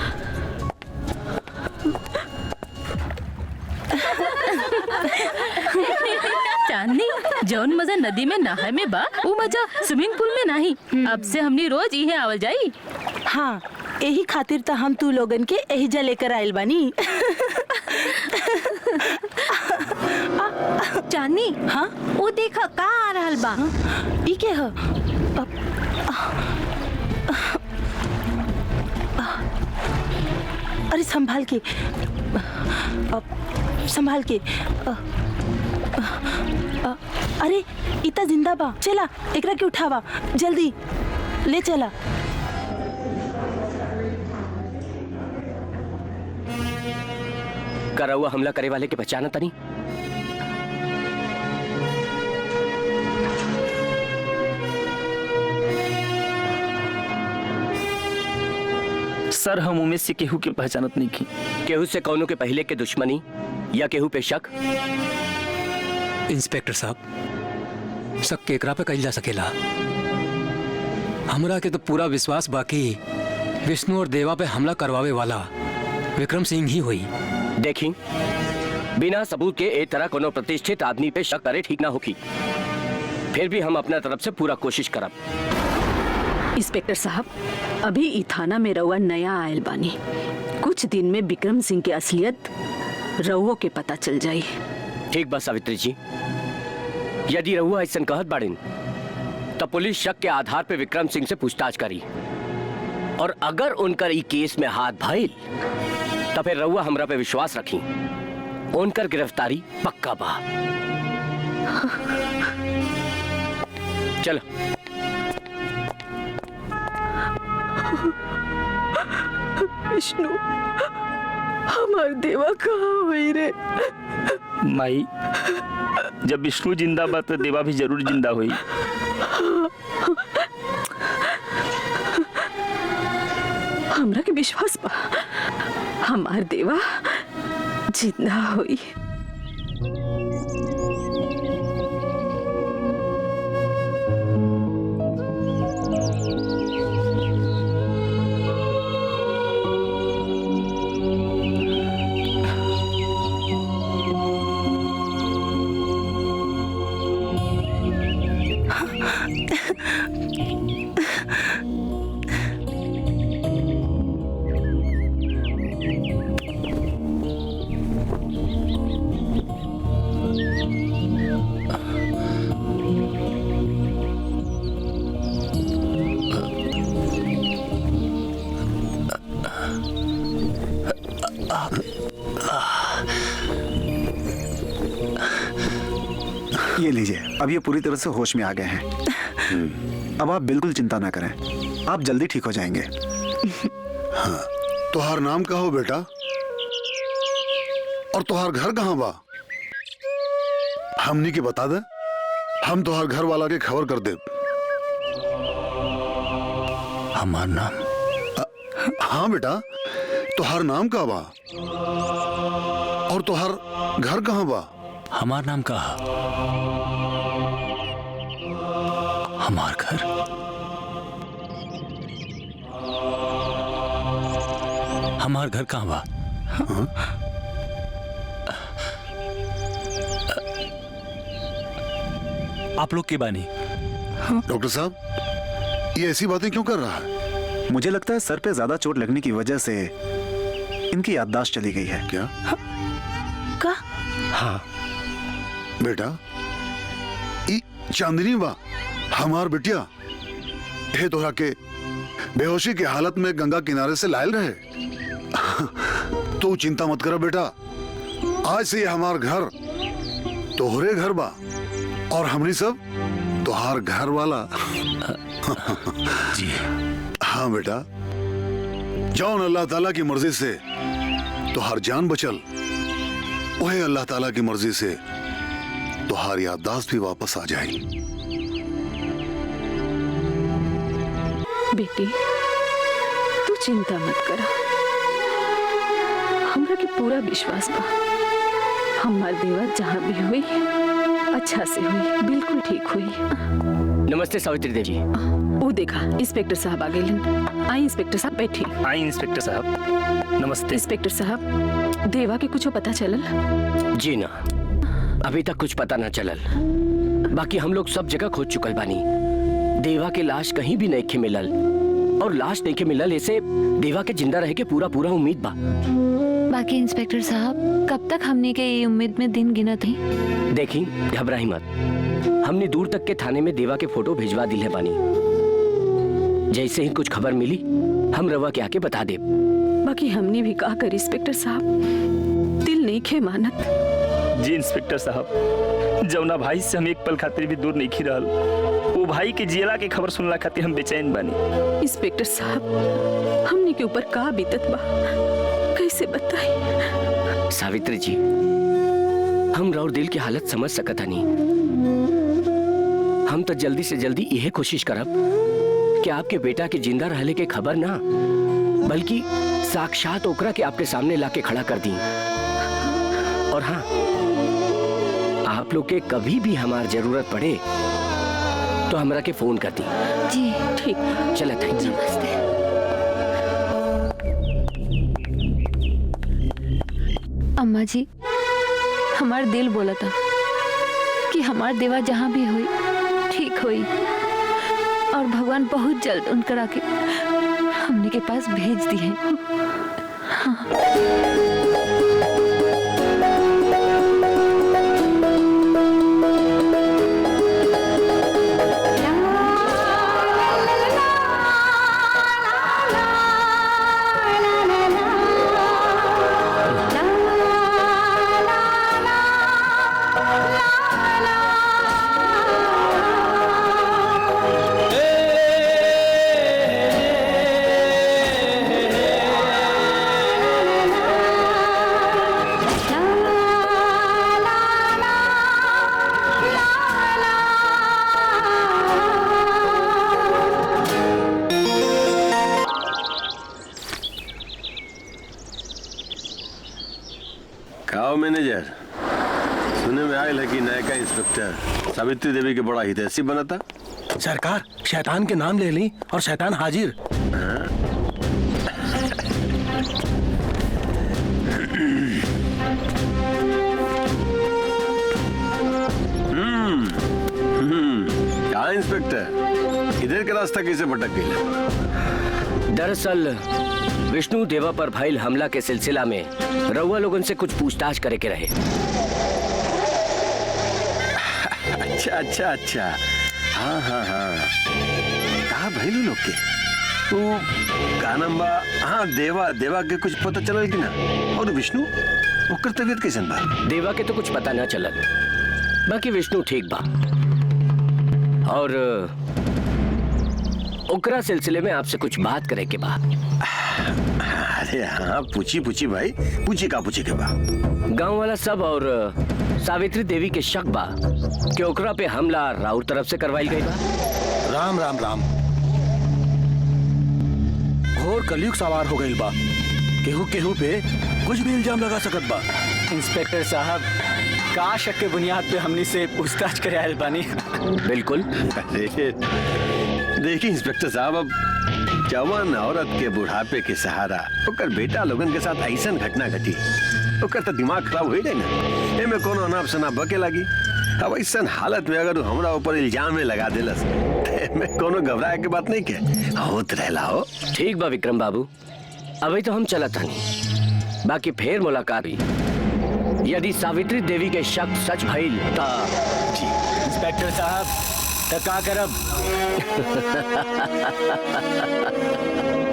Speaker 13: चांदनी जौन मजा नदी में नहाए में बा वो मजा स्विमिंग पूल में नहीं। अब से हमनी रोज इहे आवल जाई।
Speaker 9: हाँ यही खातिर तो हम तू लोगन के एहिजा लेकर आइल बानी।
Speaker 2: चांदनी
Speaker 9: हाँ
Speaker 2: वो देखा का आ रहल बा।
Speaker 9: ई के ह? अरे संभाल के संभाल के। अरे इतना जिंदा बा, चला एकरा के उठावा जल्दी ले चला।
Speaker 11: का रहुआ हमला करे वाले के पहचाना तनी?
Speaker 12: सर हम उमेश से केहू के पहचानत नहीं की।
Speaker 11: केहू से कौनों के पहले के दुश्मनी या केहू पे शक?
Speaker 5: इंस्पेक्टर साहब शक केकरा पे कइल जा सकेला? हमरा के तो पूरा विश्वास बाकी विष्णु और देवा पे हमला करवावे वाला विक्रम सिंह ही हुई।
Speaker 11: देखी बिना सबूत के एक तरह कोनो प्रतिष्ठित आदमी पे शक करे ठीक ना होगी। फिर भी हम अपना तरफ से पूरा कोशिश करब।
Speaker 14: इंस्पेक्टर साहब अभी ई थाना में रउआ नया आयल बानी, कुछ दिन में विक्रम सिंह की असलियत रउओ के पता चल जाई।
Speaker 11: ठीक बा सावित्री जी, यदि रहुआ ऐसा कहत बाड़िन तो पुलिस शक के आधार पे विक्रम सिंह से पूछताछ करी और अगर उनकर ई केस में हाथ भइल तो फिर रहुआ हमरा पे विश्वास रखी, उनकर गिरफ्तारी पक्का बा। चलो
Speaker 14: विष्णु हमार देवा कहाँ हुई रे?
Speaker 12: माई, जब विष्णु जिंदा बा तो देवा भी जरूर जिंदा हुई।
Speaker 14: हमरा के विश्वास बा हमार देवा जिंदा हुई।
Speaker 15: ये लीजिए, अब ये पूरी तरह से होश में आ गए हैं। अब आप बिल्कुल चिंता ना करें, आप जल्दी ठीक हो जाएंगे।
Speaker 16: हाँ, तुहार नाम का हो बेटा? और तुहार घर कहाँ बा? हमनी के बता दे, हम तुहार घर वाला के खबर कर दे।
Speaker 10: हमार नाम?
Speaker 16: हाँ बेटा, तुहार नाम का बा? और तुहार घर कहाँ बा?
Speaker 10: हमार नाम कहा? हमार घर? हमार घर कहाँ बा? आप लोग के बानी?
Speaker 16: डॉक्टर साहब, ये ऐसी बातें क्यों कर रहा है?
Speaker 15: मुझे लगता है सर पे ज्यादा चोट लगने की वजह से इनकी याददाश्त चली गई है।
Speaker 16: क्या?
Speaker 9: का?
Speaker 16: हाँ बेटा, ई चांदनी बा हमार बिटिया। हे तोहरा के बेहोशी की हालत में गंगा किनारे से लायल रहे। तू चिंता मत कर बेटा, आज से ये हमार घर तोहरे घर बा और हमनी सब तोहार घर वाला।
Speaker 10: जी
Speaker 16: हाँ बेटा, जौन अल्लाह ताला की मर्जी से तोहार जान बचल, वही अल्लाह ताला की मर्जी से तोहार याददाश्त भी वापस आ जाएगी।
Speaker 14: बेटी तू चिंता मत करा, हमरा के पूरा विश्वास बा हमार देवा जहाँ भी हुई अच्छा से हुई, बिल्कुल ठीक हुई।
Speaker 11: नमस्ते सावित्री देवी जी।
Speaker 14: वो देखा इंस्पेक्टर साहब आ गए। आई इंस्पेक्टर साहब बैठी।
Speaker 12: आई इंस्पेक्टर साहब। नमस्ते
Speaker 14: इंस्पेक्टर साहब, देवा के कुछ पता चलल?
Speaker 11: जी ना, अभी तक कुछ पता न चलल। बाकी हम लोग सब जगह खोज चुकल बानी। देवा के लाश कहीं भी नहीं मिलल, और लाश नहीं मिलल ऐसे देवा के जिंदा रहे के पूरा पूरा उम्मीद बा।
Speaker 17: बाकी इंस्पेक्टर साहब, कब तक हमने के ये उम्मीद में दिन गिना थी?
Speaker 11: देखी, घबराई मत, हमने दूर तक के थाने में देवा के फोटो भिजवा दिले बानी। जैसे ही कुछ खबर मिली हम रवा के आके बता दे।
Speaker 14: बाकी हमने भी कहा कर इंस्पेक्टर साहब, दिल नहीं खे मानत।
Speaker 12: जी इंस्पेक्टर साहब, जौना भाई से हम एक पल खातिर भी दूर नहीं खी रहल, वो भाई के जियला के खबर सुनला खातिर हम बेचैन बानी।
Speaker 14: इंस्पेक्टर साहब, हमने के ऊपर का बीतत बा, कैसे बताई?
Speaker 11: सावित्री जी, हम राउर दिल की हालत समझ सकत हनी। हम तो जल्दी से जल्दी यह कोशिश करब कि आपके बेटा के जिंदा रहने के खबर ना, बल्कि साक्षात ओकरा के आपके सामने लाके खड़ा कर दी। और हाँ, आप लोग के कभी भी हमार जरूरत पड़े तो हमरा के फोन कर दी।
Speaker 17: जी
Speaker 14: ठीक,
Speaker 11: चला था।
Speaker 17: नमस्ते। अम्मा जी, हमार दिल बोला था कि हमार देवा जहाँ भी हुई ठीक हुई, और भगवान बहुत जल्द उनकरा के हमने के पास भेज दिए।
Speaker 1: आओ मैनेजर, सुने में आयल है कि नयका इंस्पेक्टर सावित्री देवी के बड़ा हितैषी बना था।
Speaker 6: सरकार शैतान के नाम ले ली और शैतान हाजिर।
Speaker 1: क्या इंस्पेक्टर, इधर का रास्ता कैसे भटक गया?
Speaker 11: दरअसल विष्णु देवा पर भइल हमला के सिलसिला में रउआ लोगन से कुछ पूछताछ करे के रहे।
Speaker 1: अच्छा अच्छा अच्छा, हाँ हाँ हाँ, कहा भइलू लोग के वो का नाम बा? हाँ देवा, देवा के कुछ पता चलल कि ना? और विष्णु ओकर तबीयत कैसन बा?
Speaker 11: देवा के तो कुछ पता ना चलल, बाकी विष्णु ठीक बा। और ओकरा सिलसिले में आपसे कुछ बात करे के बा।
Speaker 1: अरे हाँ, पूछी पूछी भाई, पूछी का पूछी के बा?
Speaker 11: गांव वाला सब और सावित्री देवी के शक बा कि ओकरा पे हमला राउर तरफ से करवाई गई बा।
Speaker 6: राम राम राम, घोर कलयुग सवार हो गई बा। केहू केहू पे कुछ भी इल्जाम लगा सकत बा।
Speaker 8: इंस्पेक्टर साहब, का शक के बुनियाद पे हमनी से पूछताछ करे आयल बानी।
Speaker 11: बिल्कुल।
Speaker 1: देखिए इंस्पेक्टर साहब, अब जवान औरत के बुढ़ापे के सहारा ओकर बेटा लोगन के साथ ऐसन घटना घटी, ओकर तो दिमाग खराब हो गई ना। एमे कोनो अनाप शनाप बके लगी। अब ऐसन हालत में अगर हमरा ऊपर इल्जाम लगा दिलस, एमे कोनो घबराए के बात नहीं के, होत रहला हो।
Speaker 11: ठीक बा विक्रम बाबू, अभी तो हम चलत हनी, बाकी फिर मुलाकात हुई। यदि सावित्री देवी के शक सच भइल ता
Speaker 8: जी इंस्पेक्टर साहब तो का करब?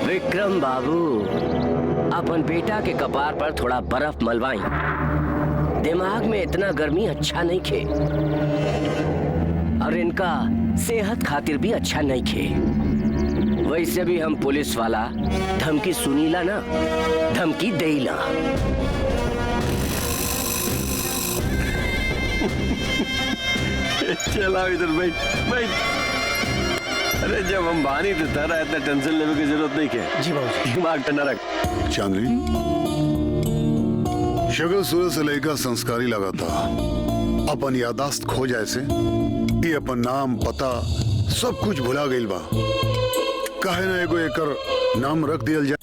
Speaker 11: विक्रम बाबू, अपन बेटा के कपार पर थोड़ा बर्फ मलवाई। दिमाग में इतना गर्मी अच्छा नहीं खे, और इनका सेहत खातिर भी अच्छा नहीं खे। वैसे भी हम पुलिस वाला धमकी सुनीला ना, धमकी देला।
Speaker 1: चला इधर बैठ बैठ। अरे जब हम बानी तो तारा इतना टेंशन लेने की जरूरत नहीं है।
Speaker 6: जी बाबू,
Speaker 1: दिमाग ठंडा रख।
Speaker 16: चांदनी, शक्ल सूरत से लेकर संस्कारी लगा था। अपन यादाश्त खो जाए से ये अपन नाम पता सब कुछ भुला गई बा। काहे ना एगो एकर नाम रख दियल जाए।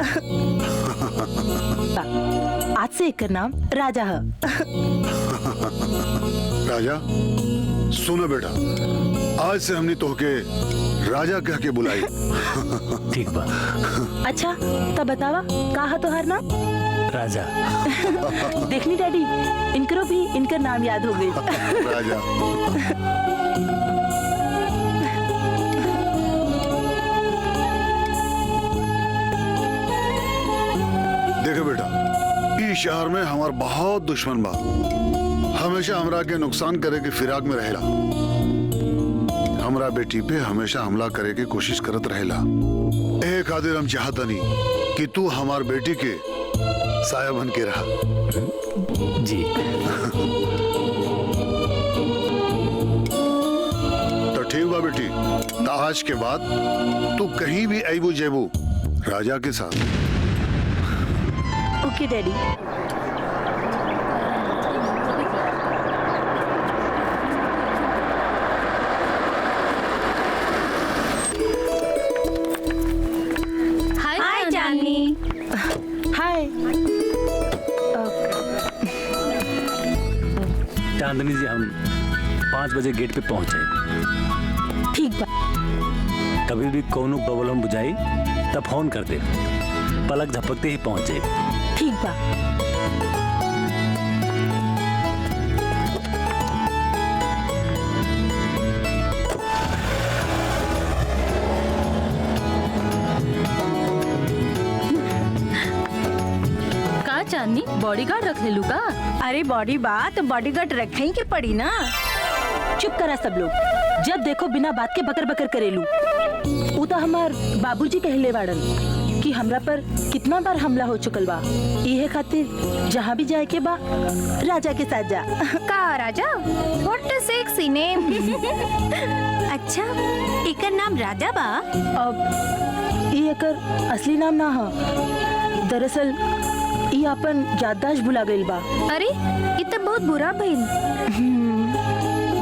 Speaker 18: आज से एकर नाम राजा है।
Speaker 16: राजा, सुनो बेटा, आज से हमने तोहके राजा कह के बुलाई।
Speaker 10: ठीक बा।
Speaker 18: अच्छा तब बतावा का है तोहर नाम?
Speaker 10: राजा।
Speaker 18: देखनी डैडी, इनकरो भी इनकर नाम याद हो गई।
Speaker 16: राजा। देखो बेटा, इस शहर में हमार बहुत दुश्मन बा, हमेशा हमरा के नुकसान करे के फिराक में रहेला। हमरा बेटी पे हमेशा हमला करे के कोशिश करत रहेला। ए खातिर हम चाहतनी कि तू हमार बेटी के साया बन के रहा।
Speaker 10: जी।
Speaker 16: तो ठीक बा बेटी, तो आज के बाद तू कहीं भी आईबू जेबू राजा के साथ।
Speaker 18: ओके डैडी।
Speaker 2: हाय जाननी।
Speaker 18: हाय।
Speaker 10: चांदनी जी, हम 5 बजे गेट पे पहुंचे।
Speaker 18: ठीक बा।
Speaker 10: कभी भी कोनो प्रॉब्लम बुझाई तब फोन कर दे, पलक झपकते ही पहुंचे।
Speaker 18: ठीक बा।
Speaker 13: का चांदनी, बॉडीगार्ड रख ले लू का?
Speaker 18: अरे बॉडी बात तो बॉडीगार्ड रखे ही के पड़ी ना। चुप करा सब लोग, जब देखो बिना बात के बकर बकर करेलू। वो तो हमार बाबूजी कहले वाड़न कि हमरा पर कितना बार हमला हो चुकल बा। इहे खातिर जहाँ भी जाए के बा राजा के साथ जा।
Speaker 2: का राजा? What a sexy name.
Speaker 9: अच्छा, एकर नाम राजा बा?
Speaker 18: अब ये एकर असली नाम ना है। दरअसल ई अपन याददाश्त भुला गइल बा।
Speaker 2: अरे इ त बहुत बुरा भइल।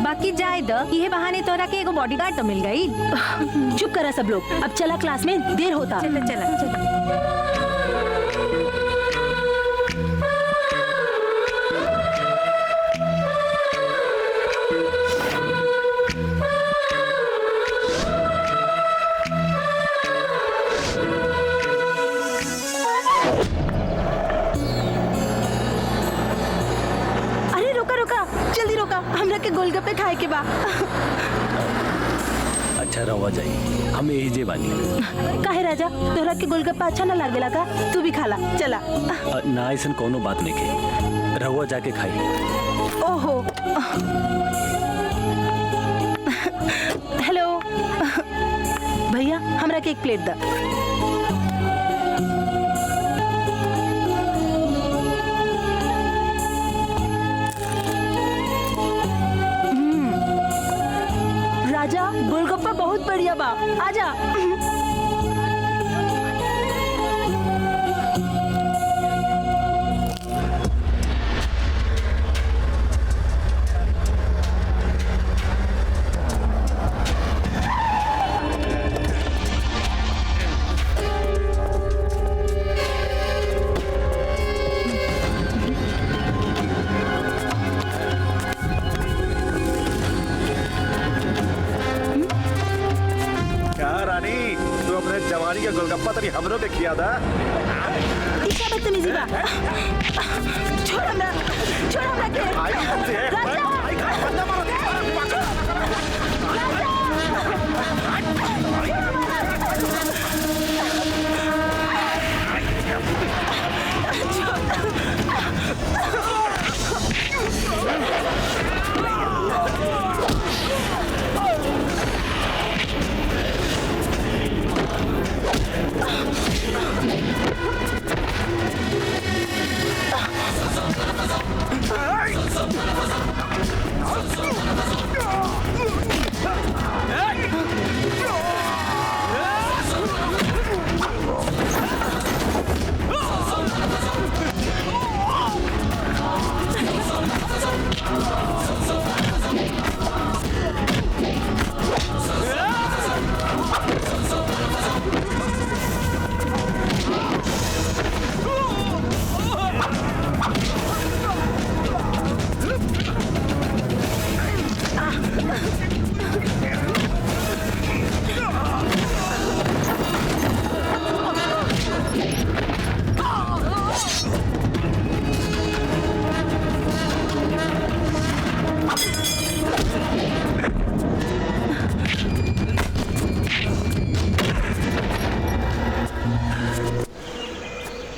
Speaker 2: बाकी जाए द, ये बहाने तोरा के एगो बॉडीगार्ड तो मिल गई।
Speaker 18: चुप करा सब लोग, अब चला क्लास में, देर होता।
Speaker 2: चला चला चला।
Speaker 18: अरे रोका रोका, जल्दी रोका, हमरा के गोलगप्पे खाए के बा।
Speaker 10: अच्छा रवा जाइए, हम यही जे बानी।
Speaker 18: काहे राजा, तोहरा के गोलगप्पा अच्छा ना लागेला का? तू भी खाला, चला।
Speaker 10: ना ऐसा कोनो बात नहीं के, रवा जाके खाई।
Speaker 18: ओहो, हेलो भैया, हमरा के एक प्लेट दा। राजा, गोलगप्पा बहुत बढ़िया बा, आजा।
Speaker 15: जवानी का गोलगप्पा तरी हमरों के खिया दा।
Speaker 18: क्या बदतमीजी बा? छोड़ हमरा के।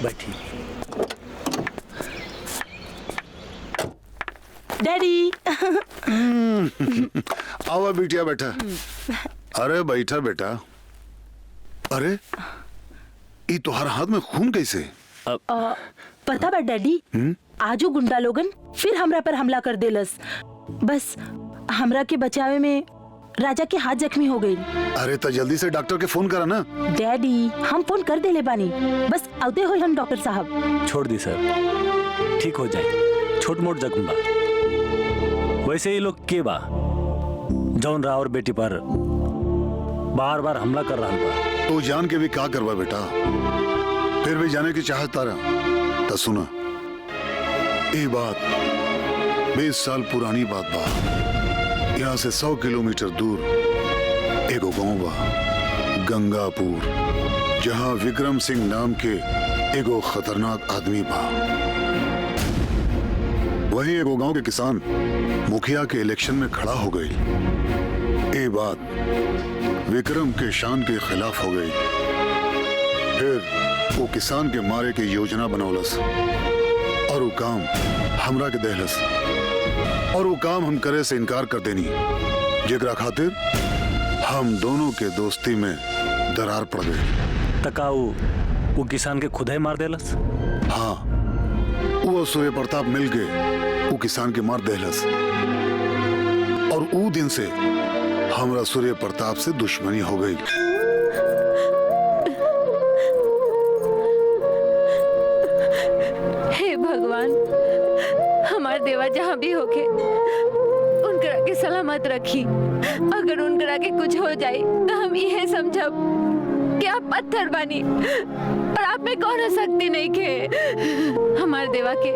Speaker 10: बैठी।
Speaker 18: डैडी।
Speaker 16: आओ बिटिया, बैठा। अरे बैठा बेटा। अरे ये तुम्हारा हाथ में खून कैसे?
Speaker 18: पता बा डैडी, आजो गुंडा लोगन फिर हमरा पर हमला कर देलस। बस हमरा के बचावे में राजा के हाथ जख्मी हो गई।
Speaker 16: अरे तो जल्दी से डॉक्टर के फोन करा ना।
Speaker 18: डैडी, हम फोन कर देले बानी, बस आते हो हम डॉक्टर साहब।
Speaker 10: छोड़ दी सर, ठीक हो जाए, छोट मोट जख्म बा। वैसे ही लोग के बा जौन राव और बेटी पर बार बार हमला कर रहा बा।
Speaker 16: तो जान के भी क्या करवा बेटा, फिर भी जाने की चाहत तारा। तो सुना, ये बात 20 साल पुरानी बात बा। यहाँ से 100 किलोमीटर दूर एगो गांव बा, गंगापुर, जहाँ विक्रम सिंह नाम के एगो खतरनाक आदमी बा। वही एगो गांव के किसान मुखिया के इलेक्शन में खड़ा हो गई। ये बात विक्रम के शान के खिलाफ हो गई। फिर वो किसान के मारे के योजना बनौलस और वो काम हमरा के दहलस, और वो काम हम करे से इनकार कर देनी, जेकरा खातिर हम दोनों के दोस्ती में दरार पड़ गई।
Speaker 10: तकाऊ वो किसान के खुद ही मार देलस?
Speaker 16: हाँ, वो सूर्य प्रताप मिल के वो किसान के मार देहलस, और वो दिन से हमरा सूर्य प्रताप से दुश्मनी हो गई।
Speaker 17: भगवान हमार देवा जहाँ भी होके उनकरा के सलामत रखी। अगर उनकरा के कुछ हो जाए तो हम यह समझब कि आप पत्थर बानी और आप में कौनो शक्ति नहीं के। हमार देवा के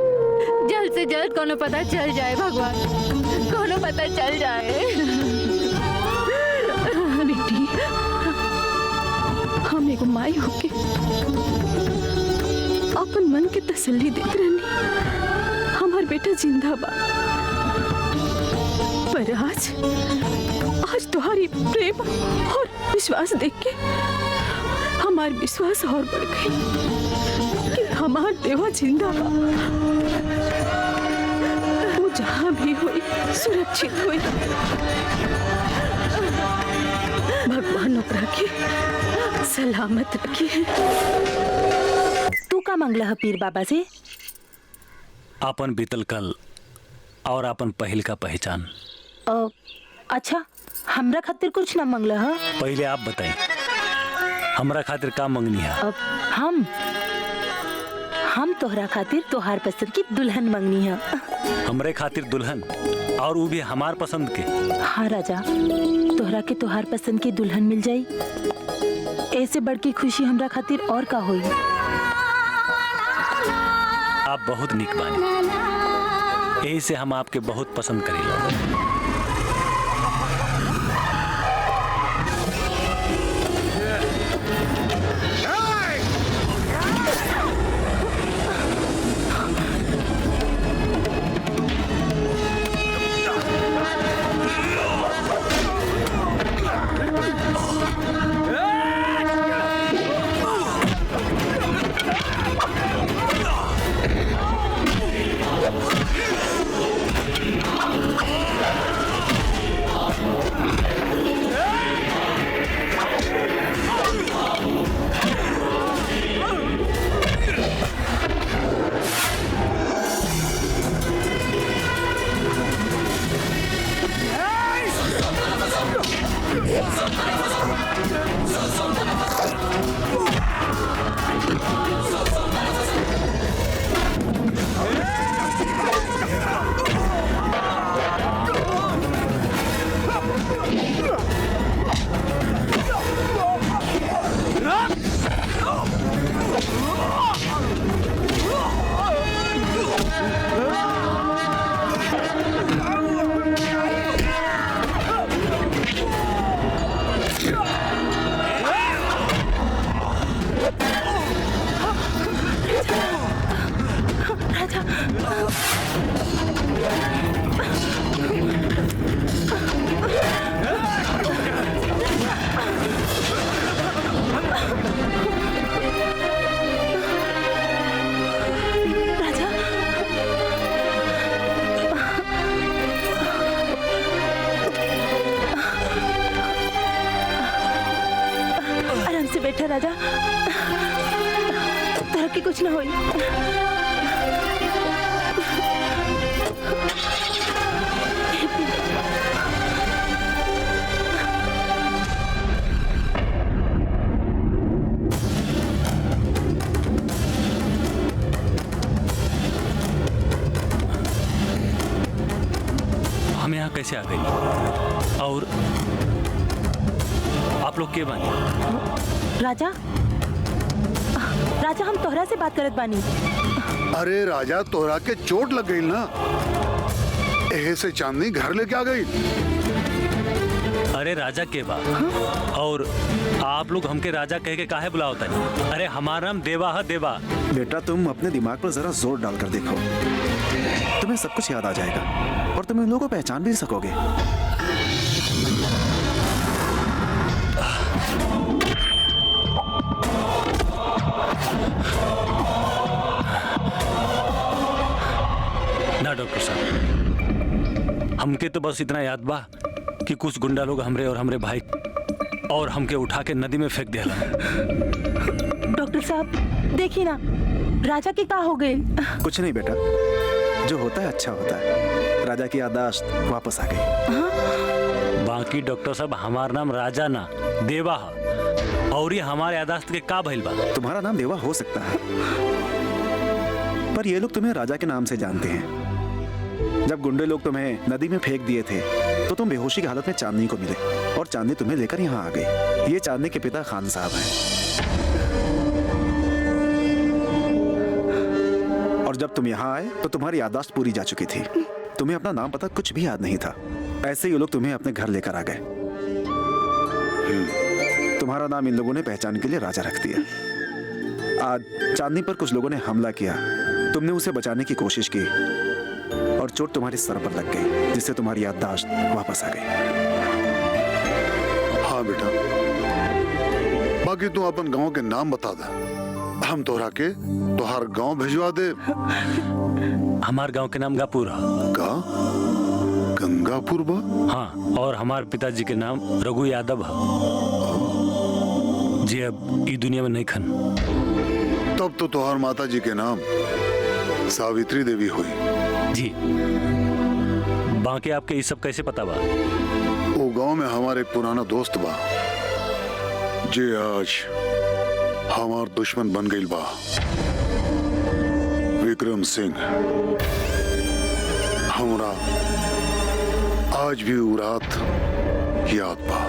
Speaker 17: जल्द से जल्द कोनो पता चल जाए भगवान, कोनो पता चल जाए।
Speaker 14: बेटी, हम एगो माई होके अपन मन के तसल्ली देत रहनी हमार बेटा जिंदा बा, पर आज तुम्हारी प्रेम और विश्वास देख के हमार विश्वास और बढ़ गई कि हमार देवा जिंदा बा। वो जहाँ भी हुई सुरक्षित हुई। भगवान ओकरा के सलामत रखी।
Speaker 18: तू का मंगला है पीर बाबा से?
Speaker 10: अपन बीतल कल और अपन पहिल का पहचान।
Speaker 18: अच्छा, हमरा खातिर कुछ ना मंगला है?
Speaker 10: पहले आप बताएं, हमरा खातिर का मंगनी है?
Speaker 18: अब हम तोहरा खातिर तोहार पसंद की दुल्हन मंगनी है।
Speaker 10: हमरे खातिर दुल्हन, और वो भी हमार पसंद के?
Speaker 18: हाँ राजा, तोहरा के तोहार पसंद की दुल्हन मिल जाई, ऐसे बढ़ के खुशी हमरा खातिर और का होई।
Speaker 10: आप बहुत निक बानी, यही से हम आपके बहुत पसंद करेला।
Speaker 18: बैठा राजा, तरह की कुछ ना होई।
Speaker 10: हम यहाँ कैसे आ गई और आप लोग के बानी?
Speaker 18: राजा, राजा हम तोहरा से बात करत बानी।
Speaker 16: अरे राजा, तोहरा के चोट लग गई ना, एहे से चांदनी घर लेके आ गई।
Speaker 10: अरे राजा के बा और आप लोग हमके राजा कह के काहे बुलावता है? अरे हमारा नाम देवा है, देवा।
Speaker 15: बेटा तुम अपने दिमाग पर जरा जोर डालकर देखो, तुम्हें सब कुछ याद आ जाएगा और तुम इन लोगों को पहचान भी सकोगे।
Speaker 10: ना डॉक्टर साहब, हमके तो बस इतना याद बा कि कुछ गुंडा लोग हमरे और हमरे भाई और हमके उठा के नदी में फेंक दिया।
Speaker 18: डॉक्टर साहब देखिए ना, राजा की क्या हो गई?
Speaker 15: कुछ नहीं बेटा, जो होता है अच्छा होता है। राजा की याददाश्त वापस आ गई।
Speaker 10: बाकी डॉक्टर साहब, हमारा नाम राजा ना देवा है और ये हमारे याददाश्त के का भइल बा?
Speaker 15: तुम्हारा नाम देवा हो सकता है पर ये लोग तुम्हें राजा के नाम से जानते हैं। जब गुंडे लोग तुम्हें नदी में फेंक दिए थे तो तुम बेहोशी की हालत में चांदनी को मिले और चांदनी तुम्हें लेकर यहाँ आ गई। ये चांदनी के पिता खान साहब हैं। और जब तुम यहाँ आए तो तुम्हारी याददाश्त पूरी जा चुकी थी। तुम्हें अपना नाम पता कुछ भी याद नहीं था। ऐसे ये लोग तुम्हें अपने घर लेकर आ गए। तुम्हारा नाम इन लोगों ने पहचान के लिए राजा रख दिया। आज चांदनी पर कुछ लोगों ने हमला किया। तुमने उसे बचाने की कोशिश की और चोट तुम्हारे सर पर लग गई, जिससे तुम्हारी याददाश्त वापस आ गई।
Speaker 16: हाँ बेटा, बाकी तू अपन गांव के नाम बता दे, हम तोहरा के तोहार गांव भिजवा दे।
Speaker 10: हमार गांव के नाम गापुर है।
Speaker 16: गंगापुर बा?
Speaker 10: हाँ, और हमारे पिताजी के नाम रघु यादव है। जी अब ई दुनिया में नहीं खन।
Speaker 16: तब तो तोहार माता जी के नाम सावित्री देवी हुई।
Speaker 10: जी, बाकी आपके ये सब कैसे पता बा?
Speaker 16: वो गांव में हमारे एक पुराना दोस्त बा, जे आज हमार दुश्मन बन गई बा, विक्रम सिंह। हमरा आज भी वो रात याद बा।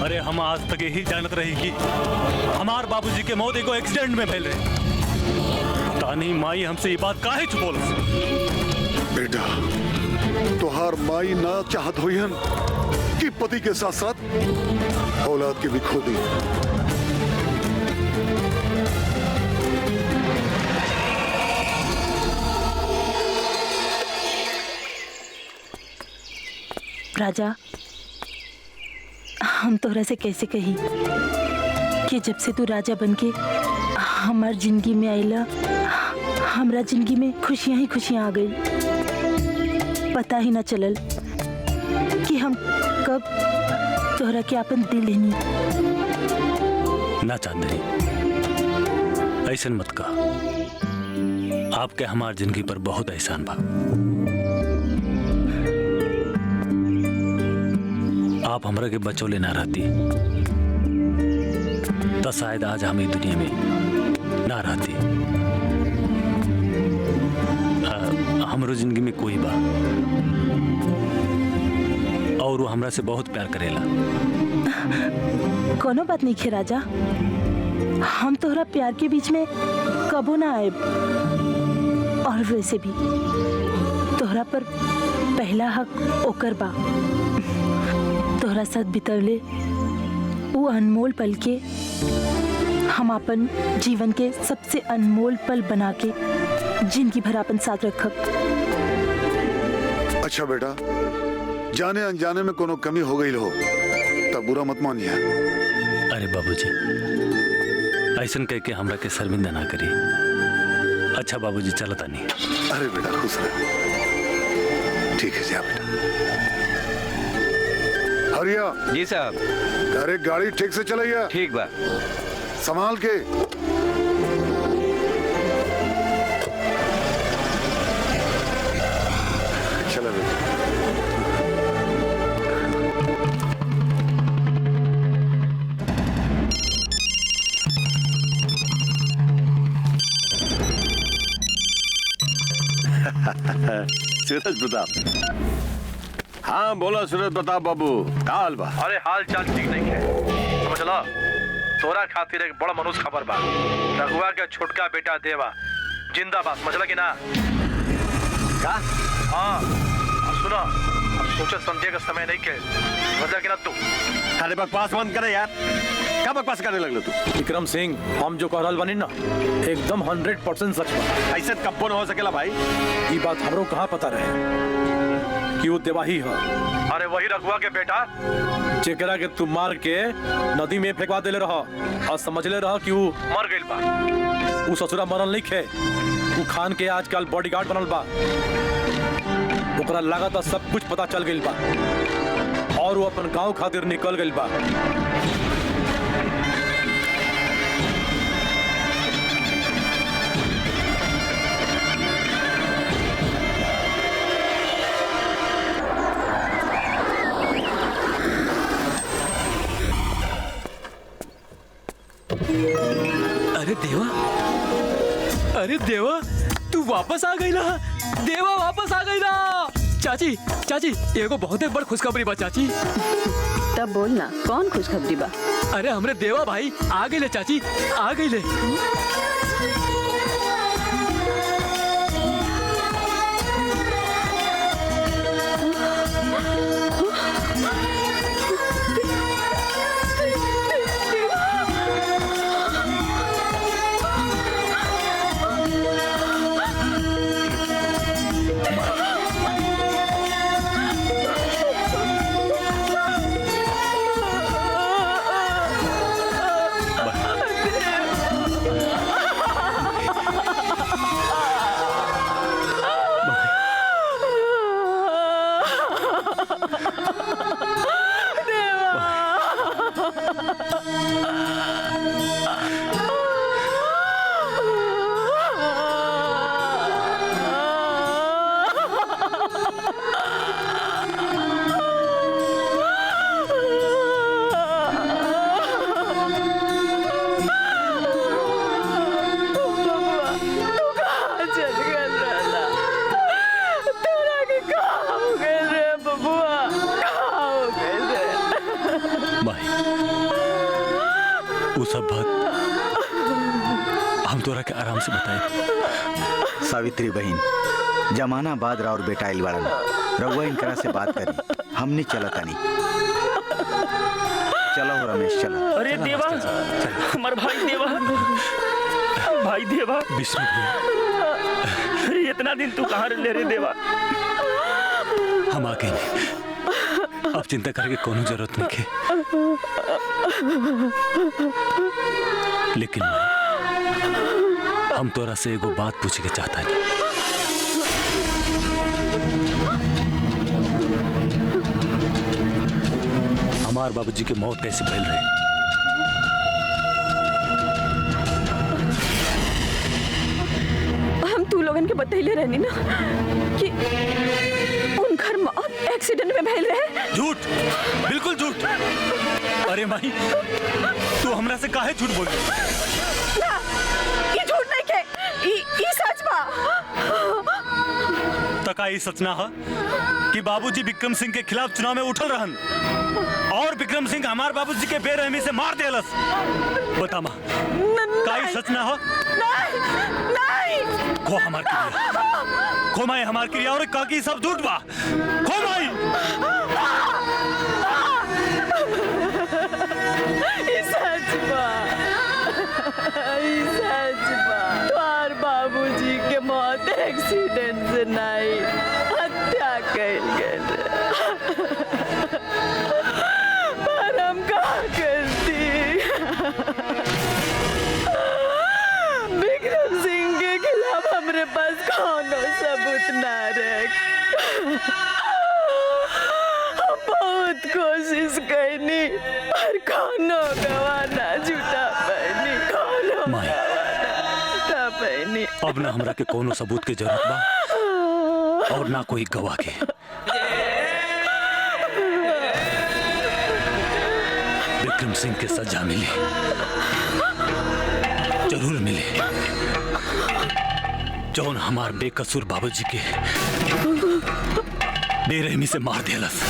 Speaker 10: अरे हम आज तक यही जानत रही कि हमार बाबूजी के मौत एगो एक्सीडेंट में फैल रहे। तानी माई हमसे ये बात काहे छुपोल?
Speaker 16: बेटा, तोहार माई ना चाहत होइहन कि पति के साथ साथ औलाद के भी खो दी।
Speaker 18: राजा, हम तोहरा से कैसे कही कि जब से तू राजा बनके हमार जिंदगी में आइला, हमरा जिंदगी में खुशियां ही खुशियां आ गई। पता ही ना चलल कि हम कब तोहरा के अपन दिल लेनी।
Speaker 10: ना चांदनी, ऐसन मत कहा। आपके हमार जिंदगी पर बहुत एहसान बा। आप हमरा के बचौले ना रहती तो शायद आज हम इस दुनिया में ना रहती। हमरो जिंदगी में कोई बा और वो हमरा से बहुत प्यार करेला।
Speaker 18: कोनो बात नहीं खे राजा, हम तोहरा प्यार के बीच में कबो ना आए। और वैसे भी तोहरा पर पहला हक ओकर बा। तोहरा साथ बितवले वो अनमोल पल के हम अपन जीवन के सबसे अनमोल पल बना के जिंदगी भर अपन साथ रखब।
Speaker 16: अच्छा बेटा, जाने अनजाने में कोनो कमी हो गई हो तब बुरा मत मानिए।
Speaker 10: अरे बाबूजी, ऐसन कह के हमरा के शर्मिंदा ना करी। अच्छा बाबूजी, चलता नहीं।
Speaker 16: अरे बेटा खुश रह। ठीक है जा बेटा। हरिया
Speaker 19: जी साहब।
Speaker 16: अरे गाड़ी ठीक से चलाइए।
Speaker 19: ठीक बा।
Speaker 16: संभाल के। चला बेटा।
Speaker 1: सूरज प्रताप। हाँ बोलो सूरज प्रताप बाबू, का हाल बा?
Speaker 20: अरे हाल चाल ठीक नहीं है, समझला। तोरा खातिर एक बड़ा मनुष्य खबर बा। रघुआ के छोटका बेटा देवा जिंदाबाद, समझला कि ना?
Speaker 1: का?
Speaker 20: हाँ सुनो, अब सोचे समझे का समय नहीं के, समझला कि ना तू?
Speaker 1: अरे बकवास बंद करे यार, क्या बकवास करने लगलो तू?
Speaker 6: विक्रम सिंह, हम जो कह रहल बानी ना एकदम 100% सच बा।
Speaker 1: ऐसे कब्बो न हो सकेला भाई।
Speaker 6: ये बात हमरो कहाँ पता रहे कि वो देवा ही है।
Speaker 20: अरे वही रघुआ के बेटा
Speaker 6: जेकरा के तू मार के नदी में फेंकवा देले रहा और समझले रहा कि वो
Speaker 20: मर गइल बा।
Speaker 6: वो ससुरा मरल नहीं खे, वो खान के आजकल बॉडीगार्ड बनल बा। ओकरा लागत सब कुछ पता चल गइल बा और वो अपन गांव खातिर निकल गइल बा।
Speaker 8: अरे देवा तू वापस आ गई ना। देवा वापस आ गई ना। चाची चाची एगो बहुत बड़ खुशखबरी बा चाची।
Speaker 3: तब बोल ना कौन खुशखबरी बा?
Speaker 8: अरे हमरे देवा भाई आ गई ले चाची, आ गई ले।
Speaker 4: से बताए। सावित्री बहन जमाना बाद राउर बेटा इलवाड़न रउआ इनकरा से बात करी, हमने चला तनी। चलो रमेश चलो।
Speaker 12: अरे देवा हमार भाई देवा, भाई देवा।
Speaker 10: विष्णु
Speaker 12: अरे इतना दिन तू कहाँ ले रे देवा?
Speaker 10: हम आ गए, अब चिंता करके कोनो जरूरत नहीं है। लेकिन हम तोरा से एगो बात पूछे के चाहता है। हमार बाबूजी के मौत कैसे भइल रहे?
Speaker 14: हम तू लोगन के बतैले रहनी ना कि उनकर मौत एक्सीडेंट में भइल रहे।
Speaker 10: झूठ, बिल्कुल झूठ। अरे माही तू हमरा से काहे झूठ बोल रही?
Speaker 14: ना, ये झूठ नहीं के, ये सच बा।
Speaker 10: तका ये सच ना है कि बाबूजी विक्रम सिंह के खिलाफ चुनाव में उठल रहन और विक्रम सिंह हमार बाबूजी के बेरहमी से मार देलस। बता माँ, का ये सच ना है?
Speaker 14: नहीं।
Speaker 10: खो हमार क्रिया, खो माई हमार क्रिया और का की सब झूठ बा। खो माई।
Speaker 14: ये सच बा, ये सच बा। तुम्हार बाबूजी के मौत एक्सीडेंट से नहीं, हत्या कइल गइल। पर हम का करती? विक्रम सिंह के खिलाफ हमरे पास कोनो सबूत ना रहे। हम बहुत कोशिश करनी पर कोनो गवाह ना जुटा पैनी, कोनो ना पैनी।
Speaker 10: अब ना हमरा के कोनो सबूत के जरूरत बा और ना कोई गवाह के। विक्रम सिंह के सजा मिले, जरूर मिले। जौन हमार बेकसूर बाबूजी के बेरहमी से मार देलस।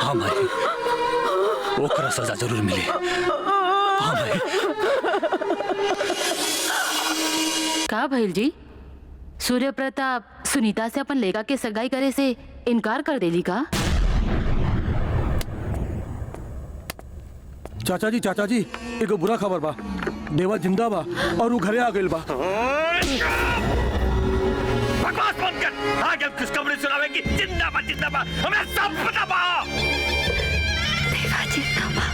Speaker 10: हाँ भाई, ओकरा सजा जरूर मिले। हाँ भाई।
Speaker 13: का भइल जी? सूर्य प्रताप सुनीता से अपन लेगा के सगाई करे से इनकार कर देली का?
Speaker 6: चाचा जी एगो बुरा खबर बा। देवा जिंदा बा और वो घरे आ गइल बा।
Speaker 12: बकवास बंद कर। आगे खुशखबरी सुनावे कि जिंदाबाद हमें सब पता बा।
Speaker 17: देवा जिंदा बा।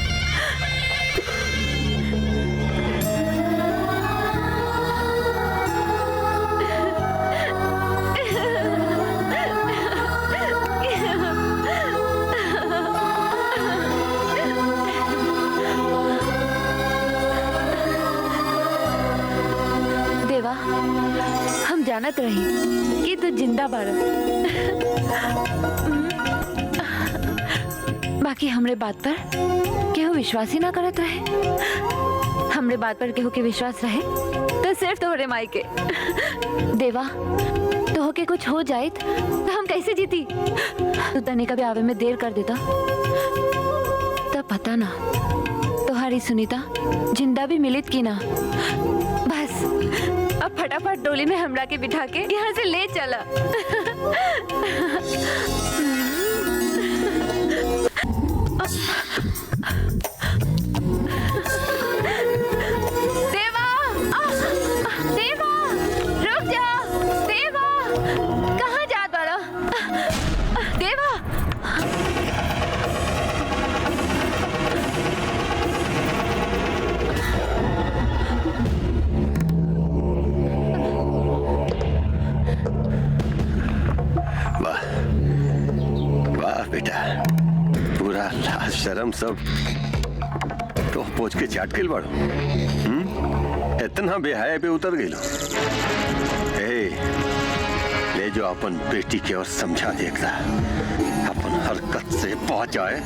Speaker 17: देवा, हम जानत रही कि तू जिंदा बाड़ा, बाकी हमरे बात पर केहू विश्वास ही ना करत रहे। हमरे बात पर केहू के विश्वास रहे तो सिर्फ तोहरे माई के। देवा तो के कुछ हो जाए तो हम कैसे जीती? तू तने कभी आवे में देर कर देता तब पता ना तुम्हारी सुनीता जिंदा भी मिलित की ना। बस अब फटाफट डोली में हमरा के बिठा के यहाँ से ले चला। देवा, देवा, रुक जा। देवा, कहाँ जात वाला? देवा,
Speaker 1: वाह वाह बेटा, पूरा लाज शर्म सब तो पोछ के चाट के बाड़ो। इतना बेहाया पे उतर गई लो। ले जो अपन बेटी के और समझा देखता अपन हरकत से पहुंच जाए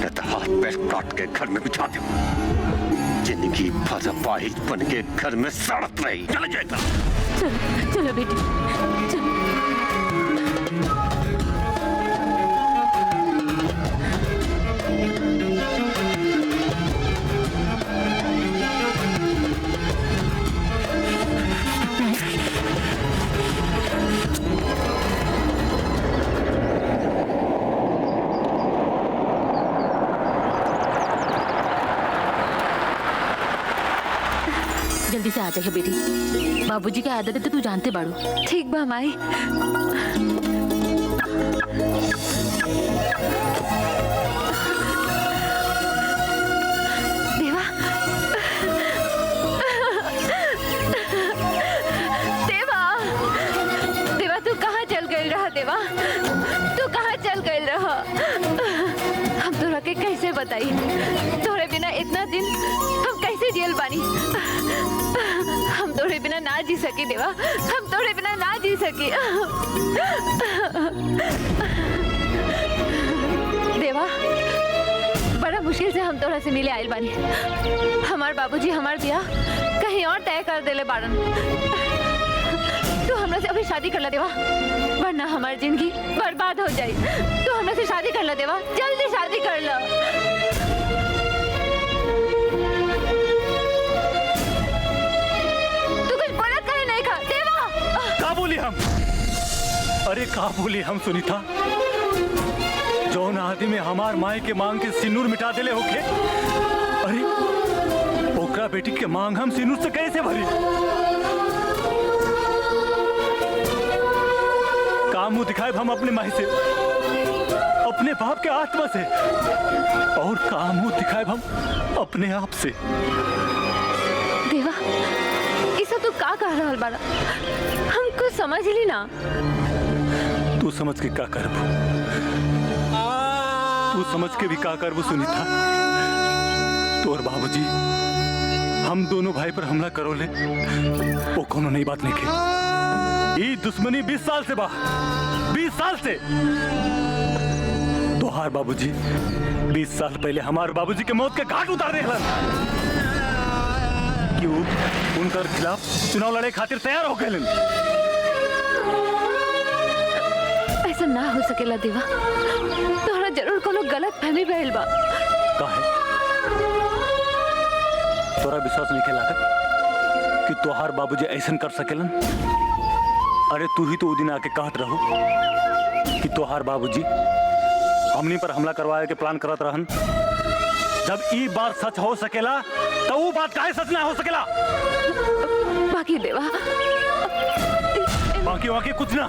Speaker 1: तो हाथ पैर काट के घर में बिठा दो। जिंदगी भर अपाहिज बन के घर में सड़त रही। चलो जाएगा।
Speaker 17: चलो चलो बेटी चलो।
Speaker 13: जल्दी से आ जाइए बेटी, बाबूजी की आदत है तो तू जानते बाड़ू।
Speaker 17: ठीक बा माई। देवा, देवा, देवा तू कहाँ चल गई रहा? देवा तू कहाँ चल गई रहा? हम तोरा के कैसे बताई? तोरे बिना इतना दिन हम कैसे जेल बानी? हम तोरे बिना ना जी सकी देवा, हम तोरे बिना ना जी सकी। देवा बड़ा मुश्किल से हम तोरा से मिले आयल बानी। हमार बाबूजी हमार ब्याह कहीं और तय कर देले बाड़न। तू हमरा से अभी शादी कर ला देवा, वरना हमारी जिंदगी बर्बाद हो जाए। तू हमरा से शादी कर ला देवा, जल्दी शादी कर ला।
Speaker 10: बोली हम? अरे का बोली हम सुनीता? जौन आदमी हमार माई के मांग के सिंदूर मिटा देले होके, अरे ओकरा बेटी के मांग हम सिंदूर से कैसे भरी? का मुंह दिखाए हम अपने माई से, अपने बाप के आत्मा से, और का मुंह दिखाए हम अपने आप से?
Speaker 17: देवा इसे तू का कह रहा बाड़ा? हमको समझ ली ना।
Speaker 10: तू समझ के का करबू? तू समझ के भी का करबू सुनीता? तोर बाबूजी हम दोनों भाई पर हमला करो ले, वो कोनो नई बात नहीं के। ये दुश्मनी 20 साल से बा, 20 साल से। तोहार बाबूजी 20 साल पहले हमारे बाबूजी के मौत के घाट उतार रहे उनकर खिलाफ चुनाव लड़े खातिर तैयार हो गए।
Speaker 17: ऐसा ना हो सकेला देवा, तोहरा जरूर कोनो गलत फहमी भइल बा।
Speaker 10: काहे? तोरा विश्वास नहीं खेला कि तोहार बाबूजी ऐसा कर सकेलन? अरे तू ही तो वो दिन आके कहत रहो कि तोहार बाबूजी हमनी पर हमला करवाए के प्लान करत रहन। जब ये बात सच हो सकेला तो वो बात काहे सच ना हो सकेला?
Speaker 17: बाकी देवा,
Speaker 10: बाकी कुछ ना।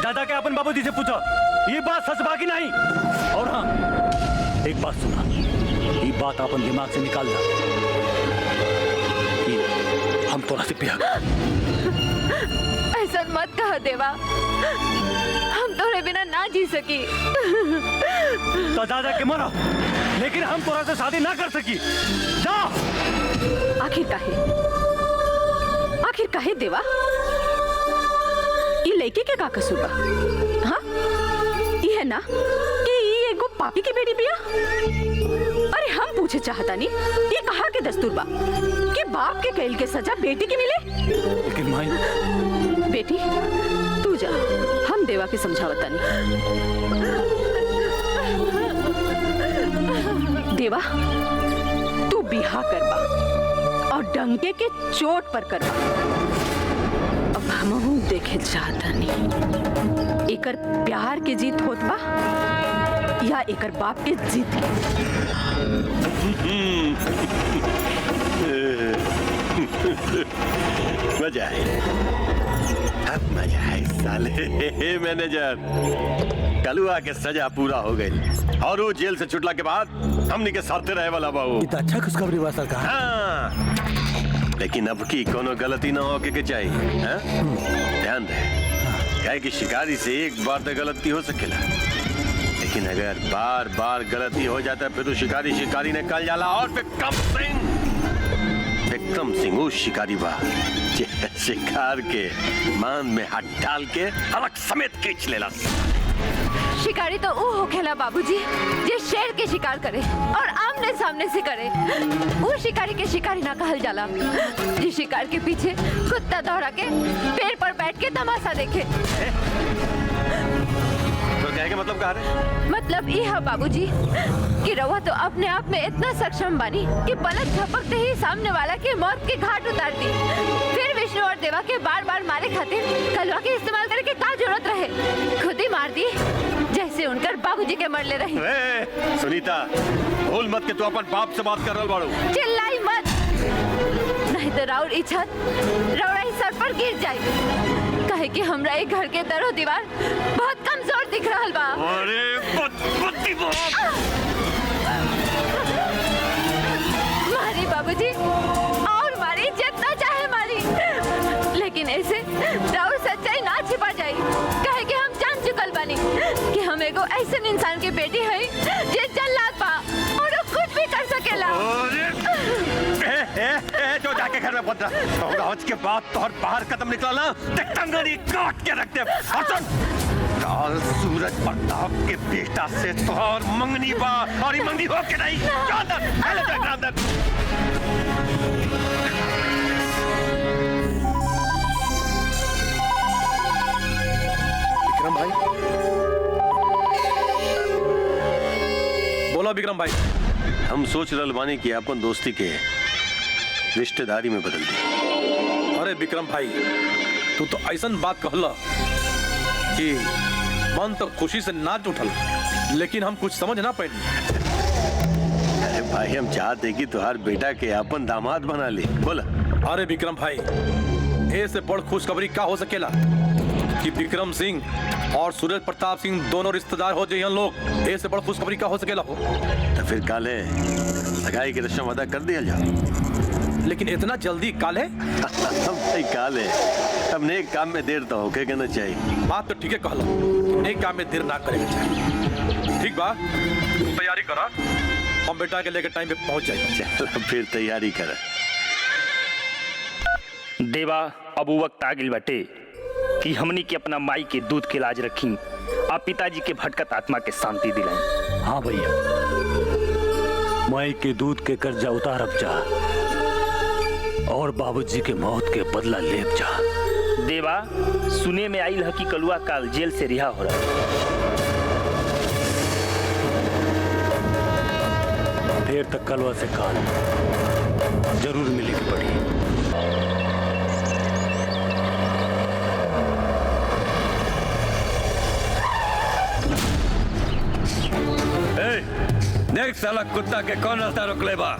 Speaker 10: दादा के अपन बाबूजी से पूछो, ये बात सच बाकी नहीं। और हाँ, एक बात सुना, ये बात अपन दिमाग से निकाल दा। हम तोरा से प्यार।
Speaker 17: ऐसा मत कह देवा, हम तोरे बिना ना जी सकी।
Speaker 10: तो दादा के मरो, लेकिन हम तोरा से शादी ना कर सकी। जा।
Speaker 14: आखिर काहे देवा? ये लड़के के का कसूर बा? हाँ, ये है ना कि ये एगो पापी की बेटी बिया? अरे हम पूछे चाहता नहीं, ये कहा के दस्तूर बा कि बाप के कैल के सजा बेटी की मिले?
Speaker 8: लेकिन माई
Speaker 14: बेटी तू जा, हम देवा के समझावता नहीं। देवा तू बिहा करबा और डंके के चोट पर करबा। अब हमहू देखे चाहता नहीं एकर प्यार के जीत होत बा या एकर बाप के जीत के।
Speaker 1: मजा है, अब मजा है साले। मैनेजर कलुआ के सजा पूरा हो गई और वो जेल से छुटला के बाद हमनी के साथ रहे वाला बाबू।
Speaker 6: इतना अच्छा खुशखबरी हुआ सरकार।
Speaker 1: हाँ, लेकिन अब की कोनो गलती ना हो के चाहिए। हाँ? ध्यान दे, क्या कि शिकारी से एक बार तो गलती हो सकेला, लेकिन अगर बार बार गलती हो जाता है फिर तो शिकारी ने कल जाला। और विक्रम सिंह उस शिकारी बा शिकार के मान में हाथ डाल के हलक समेत खींच लेला।
Speaker 17: शिकारी तो वो होखेला बाबूजी जे शेर के शिकार करे और आमने सामने से करे। वो शिकारी के शिकारी ना कहल जाला जे शिकार के पीछे कुत्ता दौड़ा के पेड़ पर बैठ के तमाशा देखे।
Speaker 1: तो क्या है मतलब कहा रहे?
Speaker 17: मतलब ये है बाबूजी कि रवा तो अपने आप में इतना सक्षम बनी कि पलक झपकते ही सामने वाला के मौत के घाट उतार दी। फिर विष्णु और देवा के बार बार मारे खातिर कलवा के इस्तेमाल करे के का जरूरत रहे? खुद ही मार दी जैसे उनकर बाबूजी के मरले रही।
Speaker 1: सुनीता भूल मत कि तू अपन बाप से बात कर रहा बाड़ू।
Speaker 17: चिल्लाई मत, नहीं तो राउर इच्छा रौड़ा ही सर पर गिर जाए। कहे कि हमरा एक घर के दरो दीवार बहुत कमजोर दिख रहा बा।
Speaker 1: अरे
Speaker 17: मारी बाबूजी और मारी जितना चाहे मारी, लेकिन ऐसे राउर सच्चाई ना छिपा जाए। कहे कि हम जान चुकल बानी कि हम एगो ऐसे इंसान के बेटी है जे जल्लाद बा और कुछ भी कर सकेला।
Speaker 1: जो जाके घर में बंद रहा और आज के बाद तोहर बाहर कदम निकला ना टंगड़ी काट के रख दे। काल सूरज प्रताप के बेटा से तोहर मंगनी बा और मंगनी हो के नहीं।
Speaker 20: विक्रम भाई, बोलो विक्रम भाई।
Speaker 1: हम सोच रहे बानी कि अपन दोस्ती के रिश्तेदारी में बदल दी।
Speaker 20: अरे विक्रम भाई, तू तो ऐसा बात कहला कि मन तो खुशी से नाच उठल, लेकिन हम कुछ समझ ना पाए।
Speaker 1: अरे भाई हम चाहते कि तुहार बेटा के अपन दामाद बना ले। बोला।
Speaker 20: अरे विक्रम भाई, ऐसे बड़ खुशखबरी का हो सकेला कि विक्रम सिंह और सूरज प्रताप सिंह दोनों रिश्तेदार हो जाए लोग। ऐसे बड़ खुशखबरी का हो सकेला हो?
Speaker 1: तो फिर काले सगाई की रस्म अदा कर दिया जाओ।
Speaker 20: लेकिन इतना जल्दी काले?
Speaker 1: भाई काले, अब नेक काम में देर तो होके कहना चाहिए।
Speaker 20: बात तो ठीक है कहला, नेक काम में देर ना करेगा चाहिए। ठीक बा, तैयारी करा, हम बेटा के लेकर टाइम पे पहुंच जाएगा।
Speaker 1: चल फिर तैयारी कर।
Speaker 12: देवा अब वक्त आ गई बटे कि हमनी के अपना माई के दूध के लाज रखी और पिताजी के भटकत आत्मा के शांति दिलाई।
Speaker 10: हाँ भैया, माई के दूध के कर्जा उतारब जा और बाबूजी के मौत के बदला लेब जा।
Speaker 12: देवा सुने में आई है कि कलुआ काल जेल से रिहा हो रहा है।
Speaker 10: देर तक कलवा से काल जरूर मिलेगी पड़ी।
Speaker 5: देख साला कुत्ता के कौन रास्ता रोक ले बा।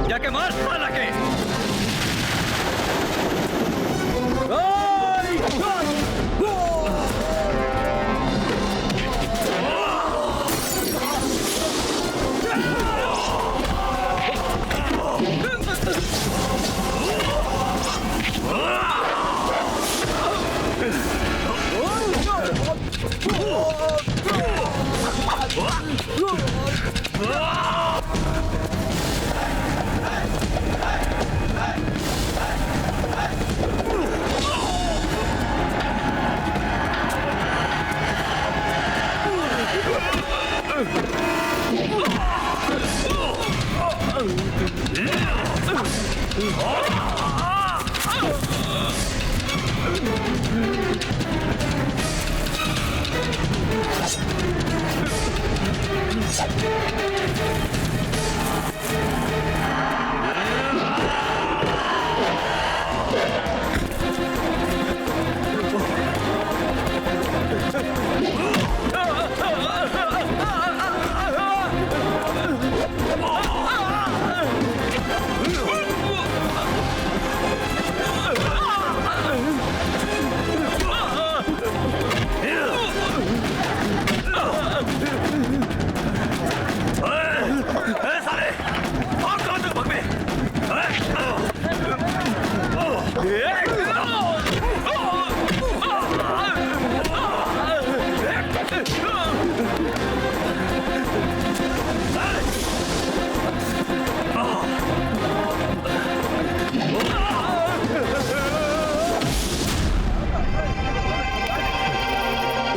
Speaker 5: जाके मार साला के।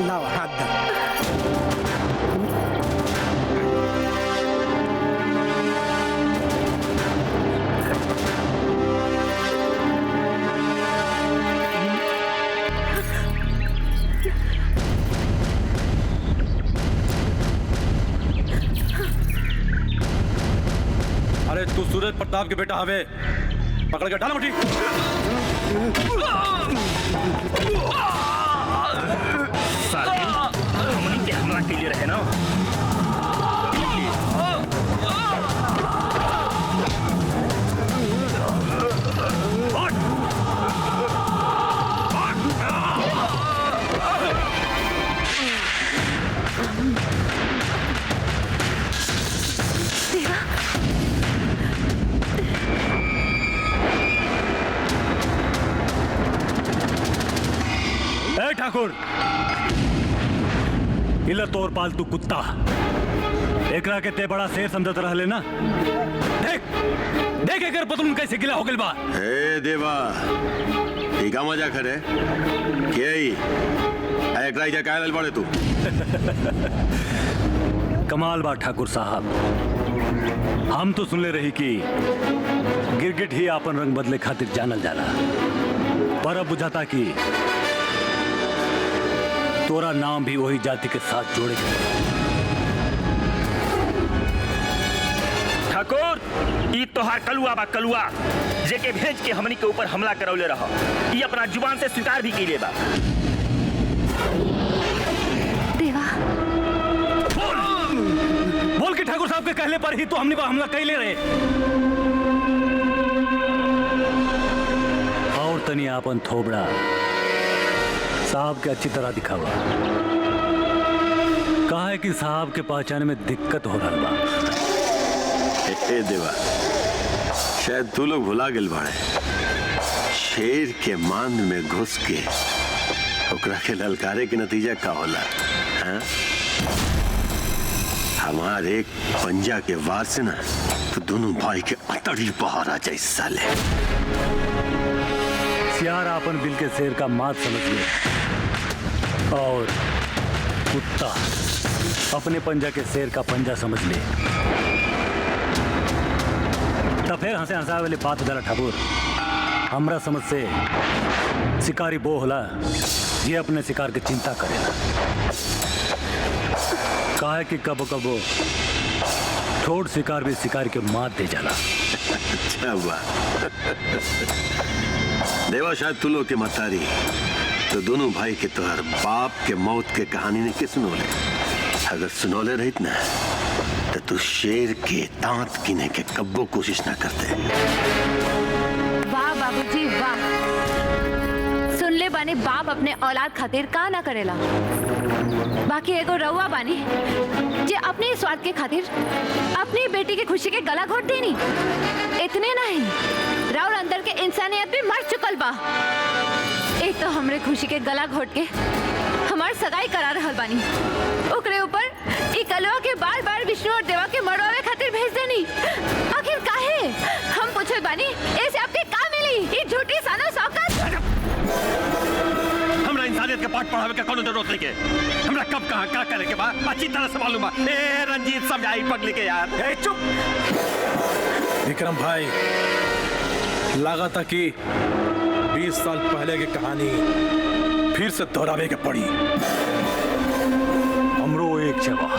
Speaker 6: लाओ हाथ दो।
Speaker 20: अरे तू सूरज प्रताप के बेटा हवे, पकड़ के डाल मुट्ठी।
Speaker 12: साले हमनी के हमला के लिए रहे ना।
Speaker 10: ए ठाकुर, इला तोर पालतू कुत्ता, एकरा के ते बड़ा शेर समझत रहले ना। देख देख एकर पतलून कैसे गिला हो गइल बा।
Speaker 1: हे देवा, ई का मजा करे के ई एकरा इजा काहे लल बड़े तू?
Speaker 10: कमाल बा ठाकुर साहब, हम तो सुनले रही कि गिरगिट ही आपन रंग बदले खातिर जानल जाला, पर अब बुझाता कि तोरा नाम भी वही जाति के साथ जोड़े।
Speaker 12: ठाकुर, ई तोहार कलुआ बा कलुआ, जेके भेज के हमनी के ऊपर हमला करौले रहा। ई अपना जुबान से स्वीकार भी कीले बा।
Speaker 17: देवा,
Speaker 10: बोल के ठाकुर साहब के कहले पर ही तो हमने पर हमला कैले रहे। और तनी आपन थोबड़ा साहब के अच्छी तरह दिखावा, कहा है कि साहब के पहचाने में दिक्कत हो रहा बा।
Speaker 1: हे देवा, शायद तू लोग भुला गिल बाड़े, शेर के मान में घुस के ओकरा के ललकारे के नतीजा का होला। हाँ? हमार एक पंजा के वार से ना तो दोनों भाई के अतड़ी बाहर आ जाए साले।
Speaker 10: सियार आपन बिल के शेर का मात समझ ले, और कुत्ता अपने पंजा के शेर का पंजा समझ ले। तो फिर हंसे हंसा वाली बात उधर ठाकुर, हमरा समझ से शिकारी वो होला ये अपने शिकार की चिंता करेला। काहे कि कबो कबो छोट शिकार भी शिकार के मात दे जाला।
Speaker 1: अच्छा बात। देवा, शायद तू लोग के मतारी तो दोनों भाई के तोहर बाप के मौत के कहानी ने के सुनोले। अगर सुनोले रहित ना तो तू शेर के दांत गिने के कब्बो कोशिश ना करते।
Speaker 17: वाह बाबूजी वाह, सुन ले बानी बाप अपने औलाद खातिर का ना करेला। बाकी एगो रउआ बानी जे अपने स्वार्थ के खातिर अपनी बेटी की खुशी के गला घोट देनी। इतने नहीं, राउर अंदर के इंसानियत भी मर चुकल बा। एक तो हमरे खुशी के गला घोट के हमार सगाई करा रहल बानी, ओकरे ऊपर ई कलवा के बार बार विष्णु और देवा के मरवावे खातिर भेज देनी। आखिर काहे? हम पूछे बानी ऐसे आपके का मिली ई झूठी सानो शौकत।
Speaker 20: हमरा इंसानियत के पाठ पढ़ावे के कोनो जरूरत नहीं के। हमरा कब कहां का करे के बा अच्छी तरह से मालूम है। ए रंजीत समझाई पगली के यार।
Speaker 6: ए चुप। विक्रम भाई,
Speaker 20: लगा था कि 20 साल पहले की कहानी फिर से दोहरावे के पड़ी।
Speaker 10: हमरो एक जगह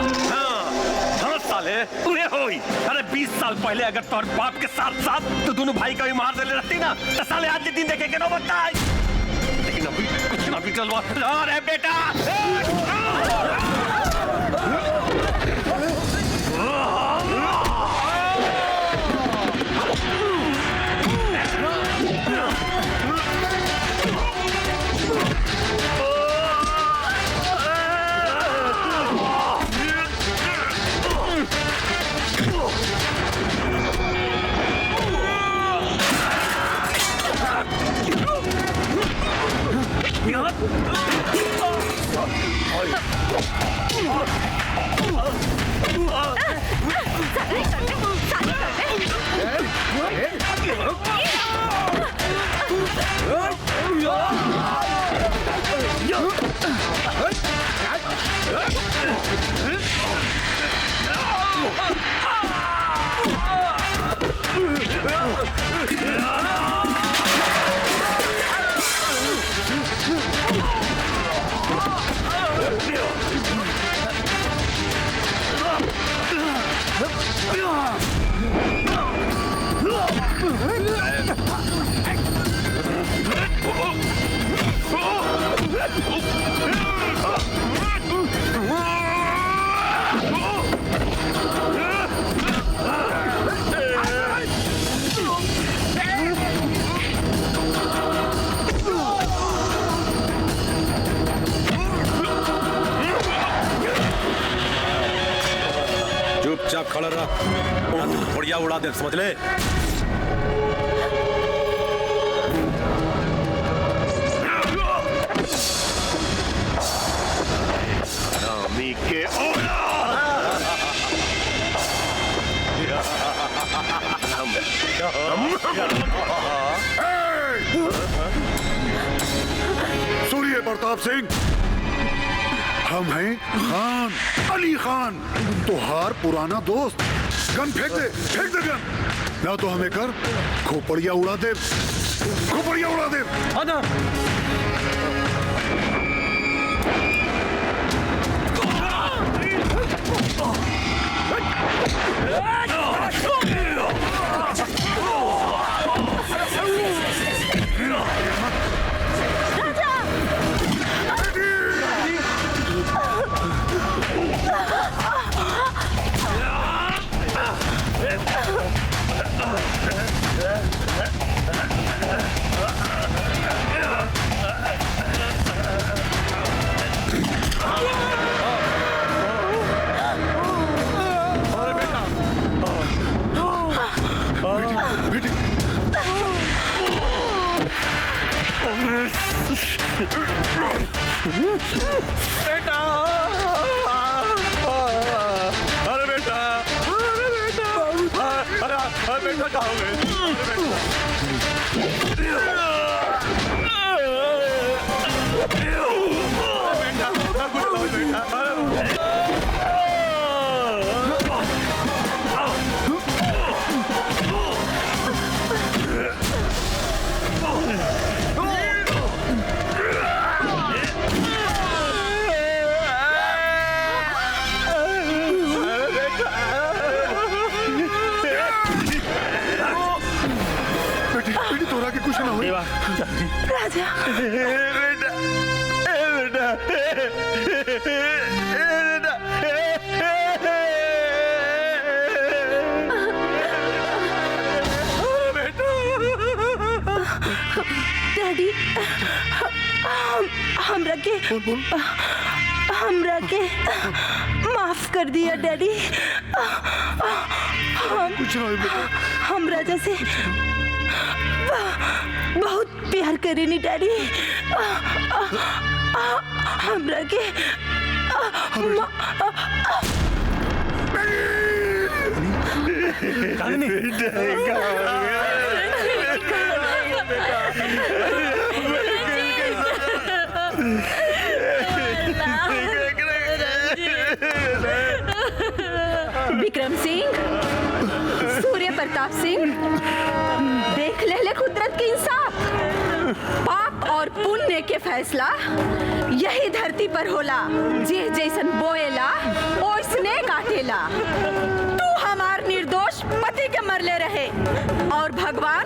Speaker 12: साले उन्हें होई। अरे 20 साल पहले अगर तोर बाप के साथ साथ तो दोनों भाई का भी मार देले रहती ना तो साले आज के दिन देखे के नौबत ना आई। लेकिन अभी कुछ ना भी चलवा। अरे बेटा
Speaker 20: चुपचाप खड़ा रहा, बढ़िया उड़ा दे, समझ ले।
Speaker 1: रामी के
Speaker 16: सूर्य प्रताप सिंह, हम हैं खान अली खान, तुहार पुराना दोस्त। गन फेंक दे गन, ना तो हमें कर खोपड़िया उड़ा दे, खोपड़िया उड़ा दे।
Speaker 20: आना।
Speaker 7: बेटा, अरे बेटा, अरे बेटा, अरे बेटा कहाँ हो गए?
Speaker 16: कुछ ना हो
Speaker 7: राजा, बेटा,
Speaker 18: डैडी, हमरा के माफ कर दिया डैडी। हम राजा से बहुत प्यार करेनी डैडी। हमरा के
Speaker 2: विक्रम सिंह, सूर्य प्रताप सिंह, देख ले खुद
Speaker 14: के फैसला यही धरती पर होला। जे जैसन बोएला ओइसने काटेला। तू हमार निर्दोष पति के मरले रहे और भगवान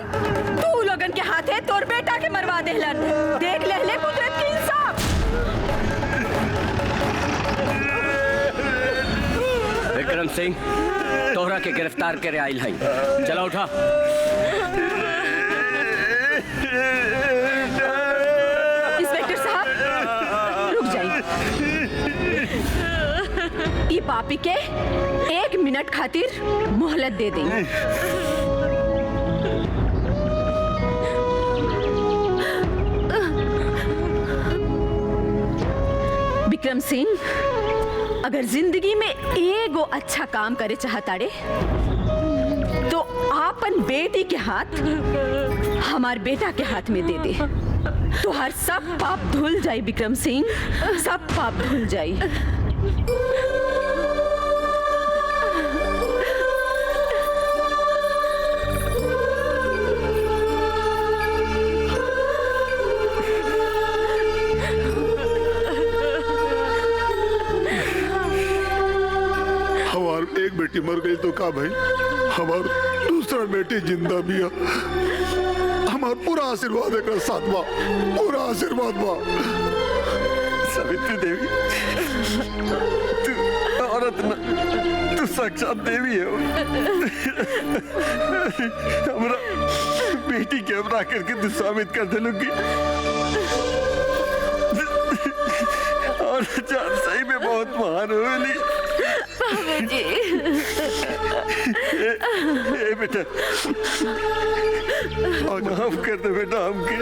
Speaker 14: तू लोगन के हाथे तोर बेटा के मरवा देहलन। देख ले कुदरत की इंसाफ।
Speaker 11: विक्रम सिंह तोहरा के गिरफ्तार करे आइल है। चलो उठा।
Speaker 14: इंस्पेक्टर साहब रुक जाइए। ई पापी के 1 मिनट खातिर मोहलत दे दें। विक्रम सिंह अगर जिंदगी में एगो अच्छा काम करे चाहताड़े तो आपन बेटी के हाथ हमार बेटा के हाथ में दे दे। तो हर सब पाप धुल जाए विक्रम सिंह, सब पाप धुल जाए।
Speaker 16: एक बेटी मर गई तो का भाई, हमार दूसरा बेटी जिंदा भी है। हमार पूरा आशीर्वाद एक साथ बा, पूरा आशीर्वाद बा।
Speaker 1: सावित्री देवी तू औरत न, तू साक्षात देवी हो। हमरा बेटी के हमरा करके तू साबित कर दिलोगी और जान सही में बहुत महान होली। ए बेटा माफ कर दे बेटा हमके।